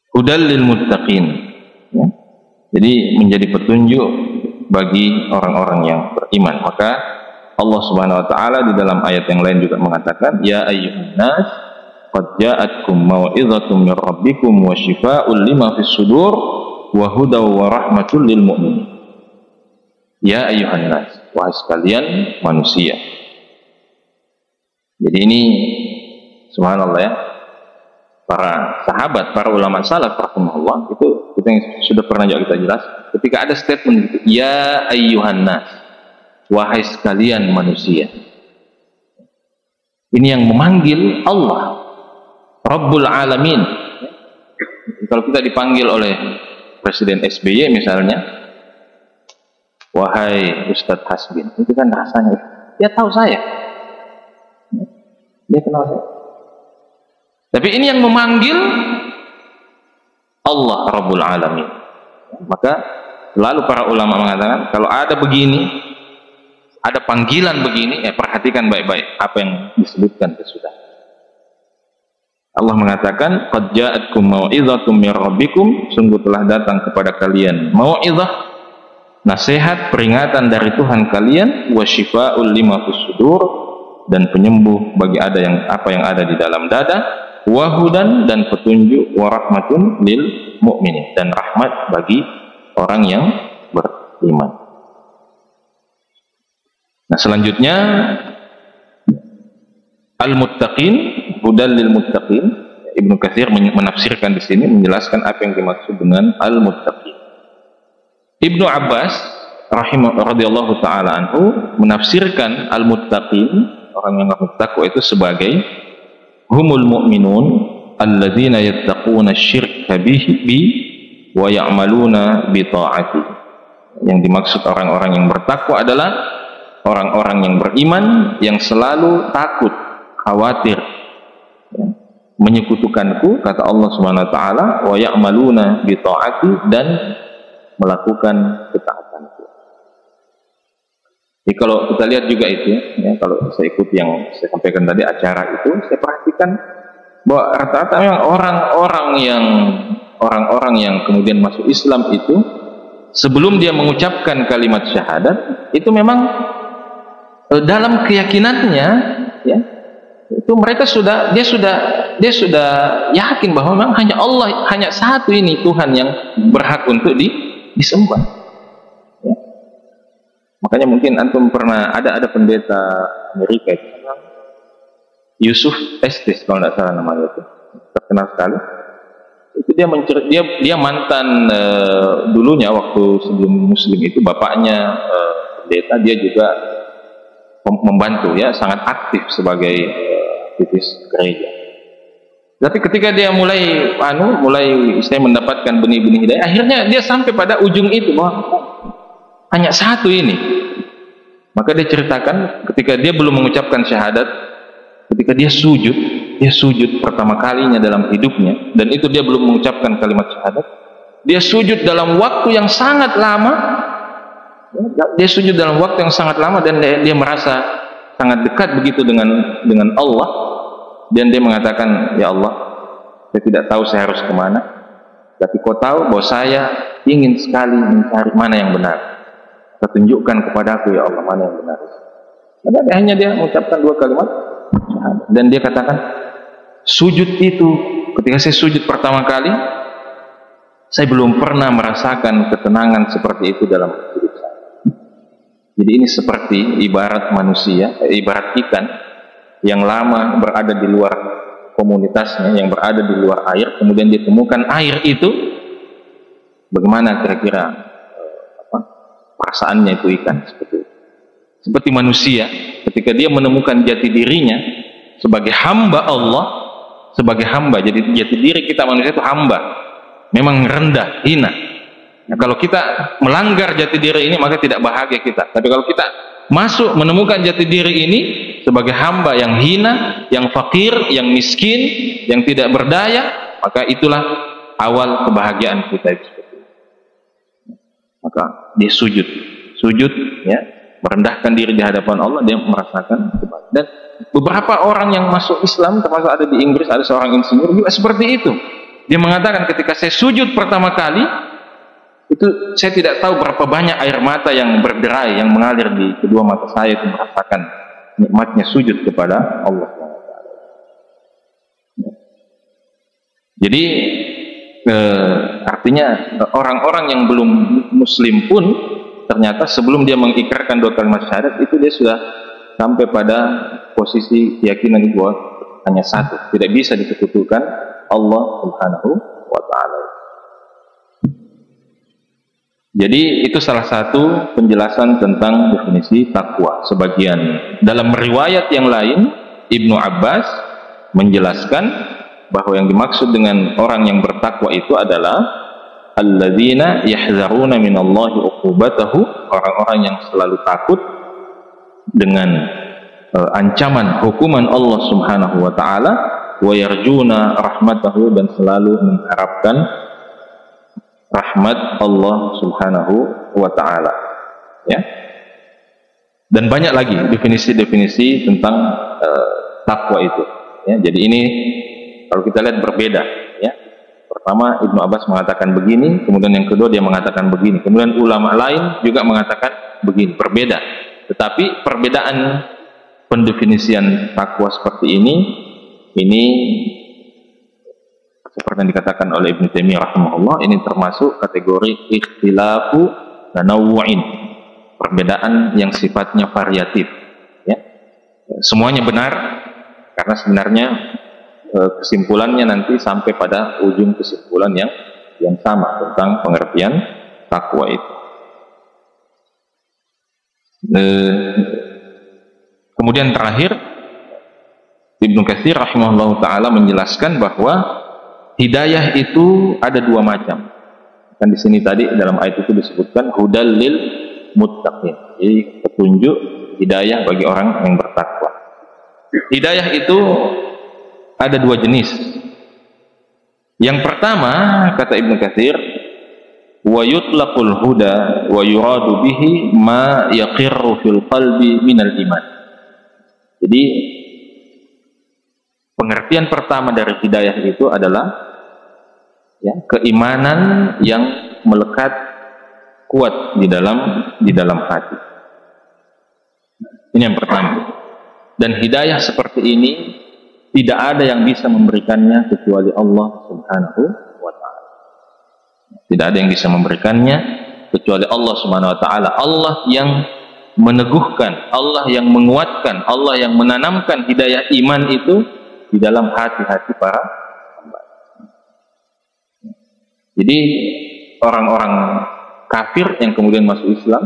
Hudal lil muttaqin, ya. Jadi menjadi petunjuk bagi orang-orang yang beriman. Maka Allah Subhanahu wa taala di dalam ayat yang lain juga mengatakan, ya ayyuhan nas qad ja'atkum mau'izatun min rabbikum wa shifaa'un lima fis sudur wa hudaw wa rahmatul lil mu'minin. Ya ayyuhan nas, wahai sekalian manusia. Jadi ini subhanallah, ya, para sahabat, para ulama salaf rahimahullah, itu kita yang sudah pernah juga kita jelas, ketika ada statement gitu, ya ayyuhan nas, wahai sekalian manusia, ini yang memanggil Allah Rabbul Alamin. Kalau kita dipanggil oleh Presiden SBY misalnya, wahai Ustadz Hasbin, itu kan rasanya, dia tahu saya, dia kenal saya. Tapi ini yang memanggil Allah Rabbul Alamin. Maka selalu para ulama mengatakan, kalau ada begini, ada panggilan begini, perhatikan baik-baik apa yang disebutkan sesudah. Allah mengatakan, qad ja'atkum mau'izatun min rabbikum, sungguh telah datang kepada kalian mau'izah, nasihat, peringatan dari Tuhan kalian, wa shifaa'ul lima fis sudur, dan penyembuh bagi apa yang ada di dalam dada, wa hudan, dan petunjuk, wa rahmatun lil mu'minin, dan rahmat bagi orang yang beriman. Nah, selanjutnya al-muttaqin, hudal lil muttaqin. Ibnu Katsir menafsirkan di sini, menjelaskan apa yang dimaksud dengan al-muttaqin. Ibnu Abbas radhiyallahu taala anhu menafsirkan al-muttaqin, orang yang bertakwa itu, sebagai humul mu'minun alladzina yattaquna asy-syirka bi wa ya'maluna bi ta'ati. Yang dimaksud orang-orang yang bertakwa adalah orang-orang yang beriman yang selalu takut khawatir ya, menyekutukanku, kata Allah Subhanahu wa taala, wa ya'maluna bi ta'ati, dan melakukan ketaatanku. Jadi kalau kita lihat juga itu ya, kalau saya ikut yang saya sampaikan tadi acara itu, saya perhatikan bahwa rata-rata memang orang-orang yang kemudian masuk Islam itu sebelum dia mengucapkan kalimat syahadat itu memang dalam keyakinannya ya, itu mereka dia sudah yakin bahwa memang hanya Allah, hanya satu ini Tuhan yang berhak untuk disembah ya. Makanya mungkin antum pernah ada pendeta Amerika itu Yusuf Estes kalau tidak salah namanya, itu terkenal sekali. Itu dia mantan dulunya waktu sebelum Muslim itu bapaknya pendeta, dia juga membantu ya, sangat aktif sebagai aktivis gereja. Tapi ketika dia mulai saya mendapatkan benih-benih hidayah, akhirnya dia sampai pada ujung itu bahwa hanya satu ini. Maka dia ceritakan ketika dia belum mengucapkan syahadat, ketika dia sujud pertama kalinya dalam hidupnya, dan itu dia belum mengucapkan kalimat syahadat, dia sujud dalam waktu yang sangat lama, dan dia merasa sangat dekat begitu dengan Allah, dan dia mengatakan, ya Allah, saya tidak tahu saya harus kemana, tapi kau tahu bahwa saya ingin sekali mencari mana yang benar. Tunjukkan kepadaku ya Allah mana yang benar. Dan hanya dia mengucapkan 2 kalimat syahadat, dan dia katakan, sujud itu, ketika saya sujud pertama kali, saya belum pernah merasakan ketenangan seperti itu dalam hidup saya. Jadi ini seperti ibarat manusia, ibarat ikan yang lama berada di luar komunitasnya, yang berada di luar air, kemudian ditemukan air itu, bagaimana kira-kira perasaannya itu ikan seperti itu. Seperti manusia ketika dia menemukan jati dirinya sebagai hamba Allah, sebagai hamba. Jadi jati diri kita manusia itu hamba, memang rendah, hina. Nah, kalau kita melanggar jati diri ini, maka tidak bahagia kita. Tapi kalau kita masuk menemukan jati diri ini sebagai hamba yang hina, yang fakir, yang miskin, yang tidak berdaya, maka itulah awal kebahagiaan kita itu. Maka dia sujud ya, merendahkan diri di hadapan Allah, dia merasakan kebahagiaan. Dan beberapa orang yang masuk Islam, termasuk ada di Inggris, ada seorang insinyur juga seperti itu. Dia mengatakan, ketika saya sujud pertama kali itu, saya tidak tahu berapa banyak air mata yang berderai, yang mengalir di kedua mata saya, itu merasakan nikmatnya sujud kepada Allah. Jadi artinya orang-orang yang belum Muslim pun ternyata sebelum dia mengikrarkan 2 kalimat syahadat itu, dia sudah sampai pada posisi keyakinan bahwa hanya satu, tidak bisa disekutukan Allah Subhanahu wa taala. Jadi itu salah satu penjelasan tentang definisi takwa. Sebagian dalam riwayat yang lain, Ibnu Abbas menjelaskan bahwa yang dimaksud dengan orang yang bertakwa itu adalah alladzina yahzaruna minallahi uqubatahu, orang-orang yang selalu takut dengan ancaman hukuman Allah Subhanahu wa taala, wa yarjuna rahmatahu, dan selalu mengharapkan rahmat Allah Subhanahu wa taala ya. Dan banyak lagi definisi-definisi tentang takwa itu ya. Jadi ini kalau kita lihat berbeda ya. Pertama Ibnu Abbas mengatakan begini, kemudian yang kedua dia mengatakan begini, kemudian ulama lain juga mengatakan begini, berbeda. Tetapi perbedaan pendefinisian takwa seperti ini seperti yang dikatakan oleh Ibnu Taimiyah rahimahullah, ini termasuk kategori ikhtilafu tanawwu'in, perbedaan yang sifatnya variatif ya. Semuanya benar karena sebenarnya kesimpulannya nanti sampai pada ujung kesimpulan yang sama tentang pengertian takwa itu. Kemudian terakhir Ibnu Katsir rahimahullah taala menjelaskan bahwa hidayah itu ada 2 macam. Kan di sini tadi dalam ayat itu disebutkan hudal lil muttaqin, jadi petunjuk hidayah bagi orang yang bertakwa. hidayah itu ada dua jenis. Yang pertama, kata Ibnu Katsir, wa yutlaqul huda wa yuradu bihi ma yaqirru fil qalbi minal iman. Jadi pengertian pertama dari hidayah itu adalah ya, keimanan yang melekat kuat di dalam hati. Ini yang pertama. Dan hidayah seperti ini tidak ada yang bisa memberikannya kecuali Allah Subhanahu wa taala. Tidak ada yang bisa memberikannya kecuali Allah Subhanahu wa taala. Allah yang meneguhkan, Allah yang menguatkan, Allah yang menanamkan hidayah iman itu di dalam hati-hati para hamba. Jadi orang-orang kafir yang kemudian masuk Islam,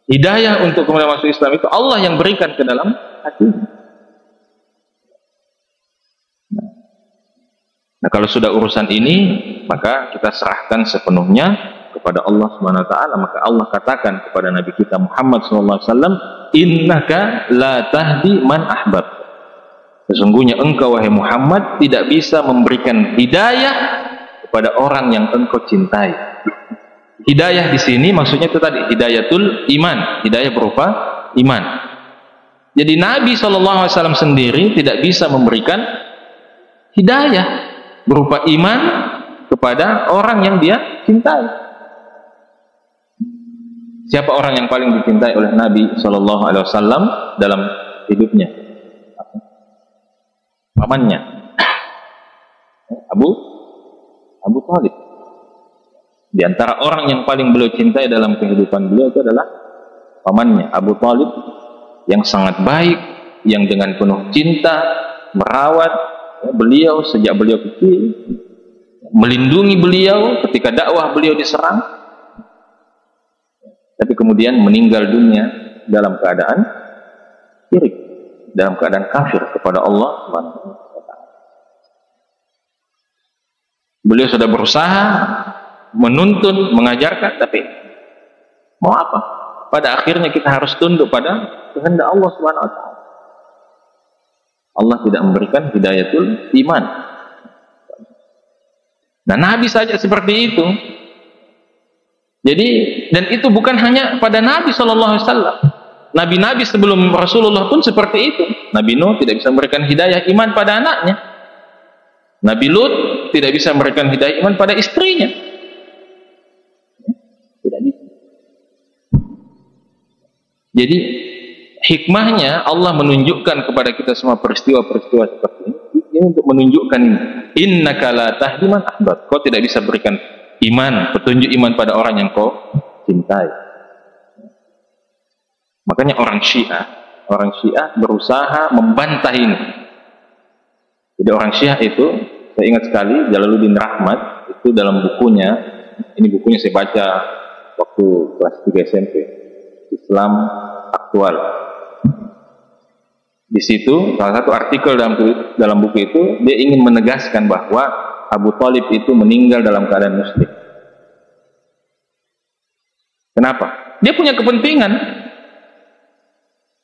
hidayah untuk kemudian masuk Islam itu Allah yang berikan ke dalam hati. Nah, kalau sudah urusan ini, maka kita serahkan sepenuhnya kepada Allah Subhanahu wa taala. Maka Allah katakan kepada Nabi kita Muhammad sallallahu alaihi wasallam, "Innaka la tahdi man ahbab." Sesungguhnya engkau wahai Muhammad tidak bisa memberikan hidayah kepada orang yang engkau cintai. Hidayah di sini maksudnya itu tadi hidayatul iman, hidayah berupa iman. Jadi Nabi SAW sendiri tidak bisa memberikan hidayah berupa iman kepada orang yang dia cintai. Siapa orang yang paling dicintai oleh Nabi SAW dalam hidupnya? Pamannya, Abu Thalib. Di antara orang yang paling beliau cintai dalam kehidupan beliau itu adalah pamannya, Abu Thalib, yang sangat baik, yang dengan penuh cinta merawat beliau sejak beliau kecil, melindungi beliau ketika dakwah beliau diserang, tapi kemudian meninggal dunia dalam keadaan syirik, dalam keadaan kafir kepada Allah Subhanahu wa taala. Beliau sudah berusaha menuntun, mengajarkan, tapi mau apa? Pada akhirnya kita harus tunduk pada kehendak Allah Subhanahu wa taala. Allah tidak memberikan hidayatul iman. Nah, Nabi saja seperti itu. Jadi, dan itu bukan hanya pada Nabi SAW. Nabi-nabi sebelum Rasulullah pun seperti itu. Nabi Nuh tidak bisa memberikan hidayah iman pada anaknya. Nabi Lut tidak bisa memberikan hidayah iman pada istrinya. Tidak bisa. Jadi hikmahnya Allah menunjukkan kepada kita semua peristiwa-peristiwa seperti ini untuk menunjukkan ini. Innaka la tahdi man ahbab. Kau tidak bisa berikan iman, petunjuk iman pada orang yang kau cintai. Makanya orang Syiah berusaha membantah ini. Jadi orang Syiah itu, saya ingat sekali Jalaluddin Rahmat itu dalam bukunya, ini bukunya saya baca waktu kelas 3 SMP, Islam Aktual. Di situ salah satu artikel dalam buku itu dia ingin menegaskan bahwa Abu Thalib itu meninggal dalam keadaan muslim. Kenapa? Dia punya kepentingan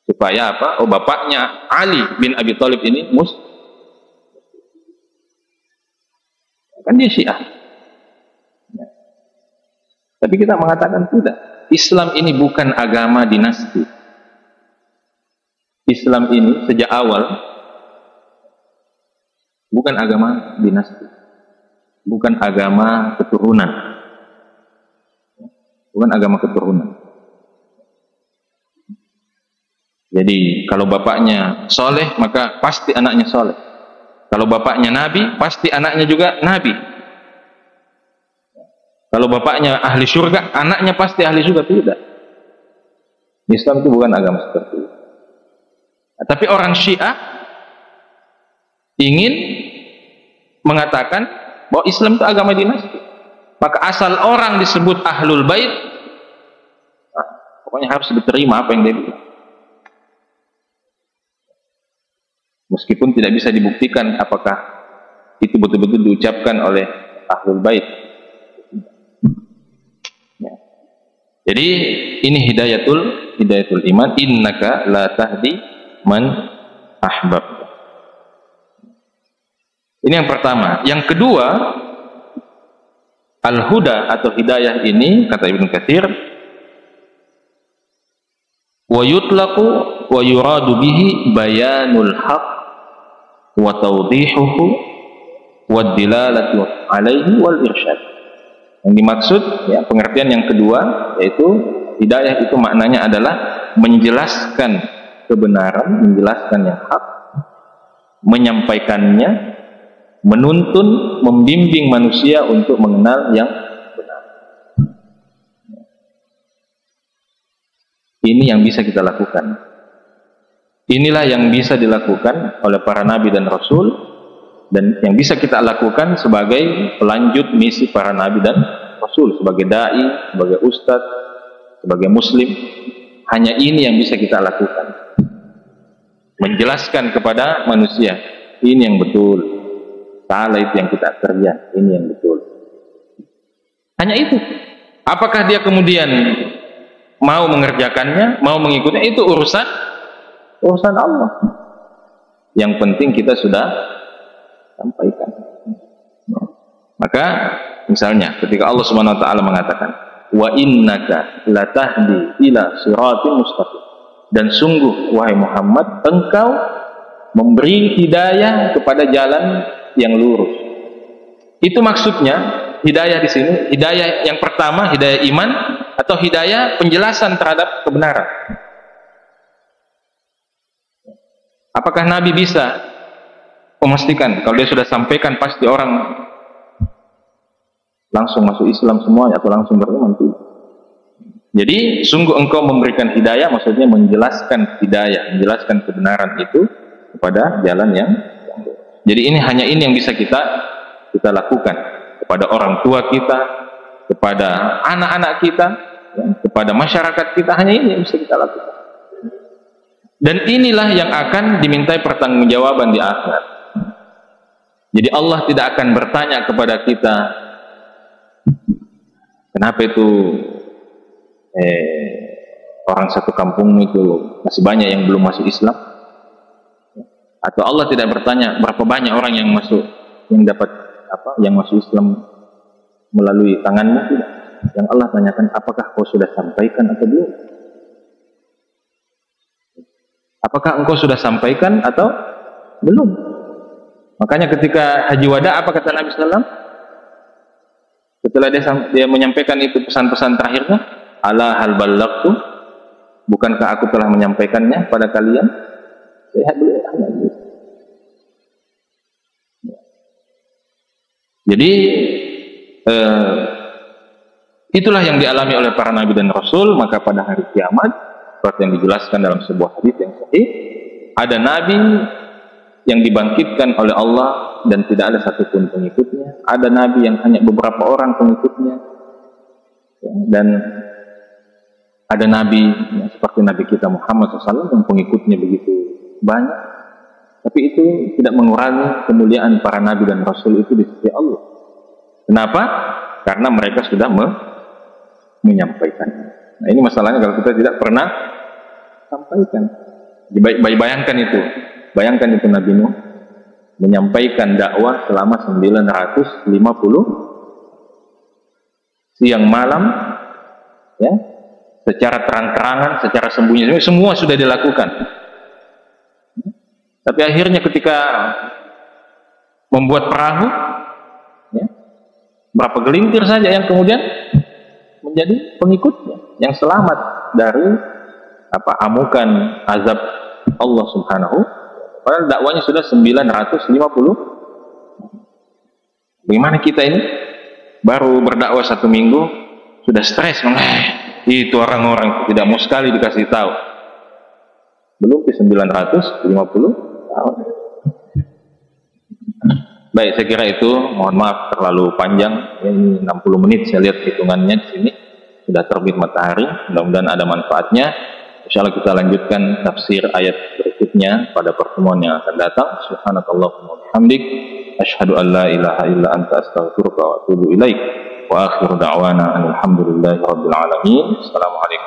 supaya apa? Oh, bapaknya Ali bin Abi Thalib ini muslim. Kan dia Syiah. Tapi kita mengatakan tidak. Islam ini bukan agama dinasti. Islam ini sejak awal bukan agama dinasti, bukan agama keturunan, bukan agama keturunan. Jadi kalau bapaknya soleh maka pasti anaknya soleh. Kalau bapaknya nabi pasti anaknya juga nabi. Kalau bapaknya ahli surga anaknya pasti ahli surga. Tidak. Islam itu bukan agama seperti itu. Tapi orang Syiah ingin mengatakan bahwa Islam itu agama dinasti. Maka asal orang disebut ahlul bait, pokoknya harus diterima apa yang dia bilang. Meskipun tidak bisa dibuktikan apakah itu betul-betul diucapkan oleh ahlul bait. Ya. Jadi ini hidayatul iman. Innaka la tahdi man ahbab. Ini yang pertama. Yang kedua, al-huda atau hidayah ini, kata Ibnu Katsir, wa yutlaqu wa yuradu bihi bayanul haq wa tawdihuhu wa dilalatu alaihi wal irsyad. Yang dimaksud, ya, pengertian yang kedua, yaitu hidayah itu maknanya adalah menjelaskan kebenaran, menjelaskan yang hak, menyampaikannya, menuntun, membimbing manusia untuk mengenal yang benar. Ini yang bisa kita lakukan. Inilah yang bisa dilakukan oleh para nabi dan rasul, dan yang bisa kita lakukan sebagai pelanjut misi para nabi dan rasul, sebagai dai, sebagai ustadz, sebagai muslim. Hanya ini yang bisa kita lakukan, menjelaskan kepada manusia ini yang betul, salah itu yang kita kerja, ini yang betul. Hanya itu. Apakah dia kemudian mau mengerjakannya, mau mengikutinya, itu urusan Allah. Yang penting kita sudah sampaikan. Maka misalnya ketika Allah Subhanahu wa taala mengatakan, wa innaka latahdi ila siratin mustaqim, dan sungguh wahai Muhammad, engkau memberi hidayah kepada jalan yang lurus. Itu maksudnya hidayah di sini, hidayah yang pertama hidayah iman, atau hidayah penjelasan terhadap kebenaran. Apakah Nabi bisa memastikan kalau dia sudah sampaikan pasti orang langsung masuk Islam semuanya atau langsung beriman? Jadi sungguh engkau memberikan hidayah, maksudnya menjelaskan hidayah, menjelaskan kebenaran itu kepada jalan yang lurus. Jadi hanya ini yang bisa kita lakukan kepada orang tua kita, kepada anak-anak kita, ya, kepada masyarakat kita. Hanya ini yang bisa kita lakukan. Dan inilah yang akan dimintai pertanggungjawaban di akhirat. Jadi Allah tidak akan bertanya kepada kita, kenapa itu orang satu kampung itu masih banyak yang belum masuk Islam? Atau Allah tidak bertanya berapa banyak orang yang masuk, yang dapat yang masuk Islam melalui tanganmu? Tidak. Yang Allah tanyakan, apakah kau sudah sampaikan atau belum? Apakah engkau sudah sampaikan atau belum? Makanya ketika haji wada, apa kata Nabi SAW? Setelah dia menyampaikan itu pesan-pesan terakhirnya, ala hal ballagtu, bukankah aku telah menyampaikannya pada kalian? Lihat dulu ya. Jadi itulah yang dialami oleh para nabi dan rasul. Maka pada hari kiamat, seperti yang dijelaskan dalam sebuah hadis yang sahih, ada nabi yang dibangkitkan oleh Allah dan tidak ada satupun pengikutnya. Ada nabi yang hanya beberapa orang pengikutnya, dan ada nabi yang seperti Nabi kita Muhammad SAW yang pengikutnya begitu banyak, tapi itu tidak mengurangi kemuliaan para nabi dan rasul itu di sisi Allah. Kenapa? Karena mereka sudah menyampaikan. Nah, ini masalahnya kalau kita tidak pernah sampaikan. Bayangkan itu Nabi Nuh menyampaikan dakwah selama 950 siang malam, ya, secara terang-terangan, secara sembunyi-sembunyi, semua sudah dilakukan. Tapi akhirnya ketika membuat perahu, ya, berapa gelintir saja yang kemudian menjadi pengikutnya, yang selamat dari amukan azab Allah Subhanahu. Padahal dakwanya sudah 950. Bagaimana kita ini baru berdakwah 1 minggu sudah stres, itu orang-orang tidak mau sekali dikasih tahu. Belum ke 950 tahun. Baik, saya kira itu, mohon maaf terlalu panjang, ini 60 menit saya lihat hitungannya di sini, sudah terbit matahari, mudah-mudahan ada manfaatnya. Insyaallah kita lanjutkan tafsir ayat berikutnya pada pertemuan yang akan datang. Subhanakallahumma wa bihamdik, asyhadu an la ilaha illa anta astaghfiruka wa atubu ilaik. Wa akhiru da'wana alhamdulillahi rabbil alamin. Assalamualaikum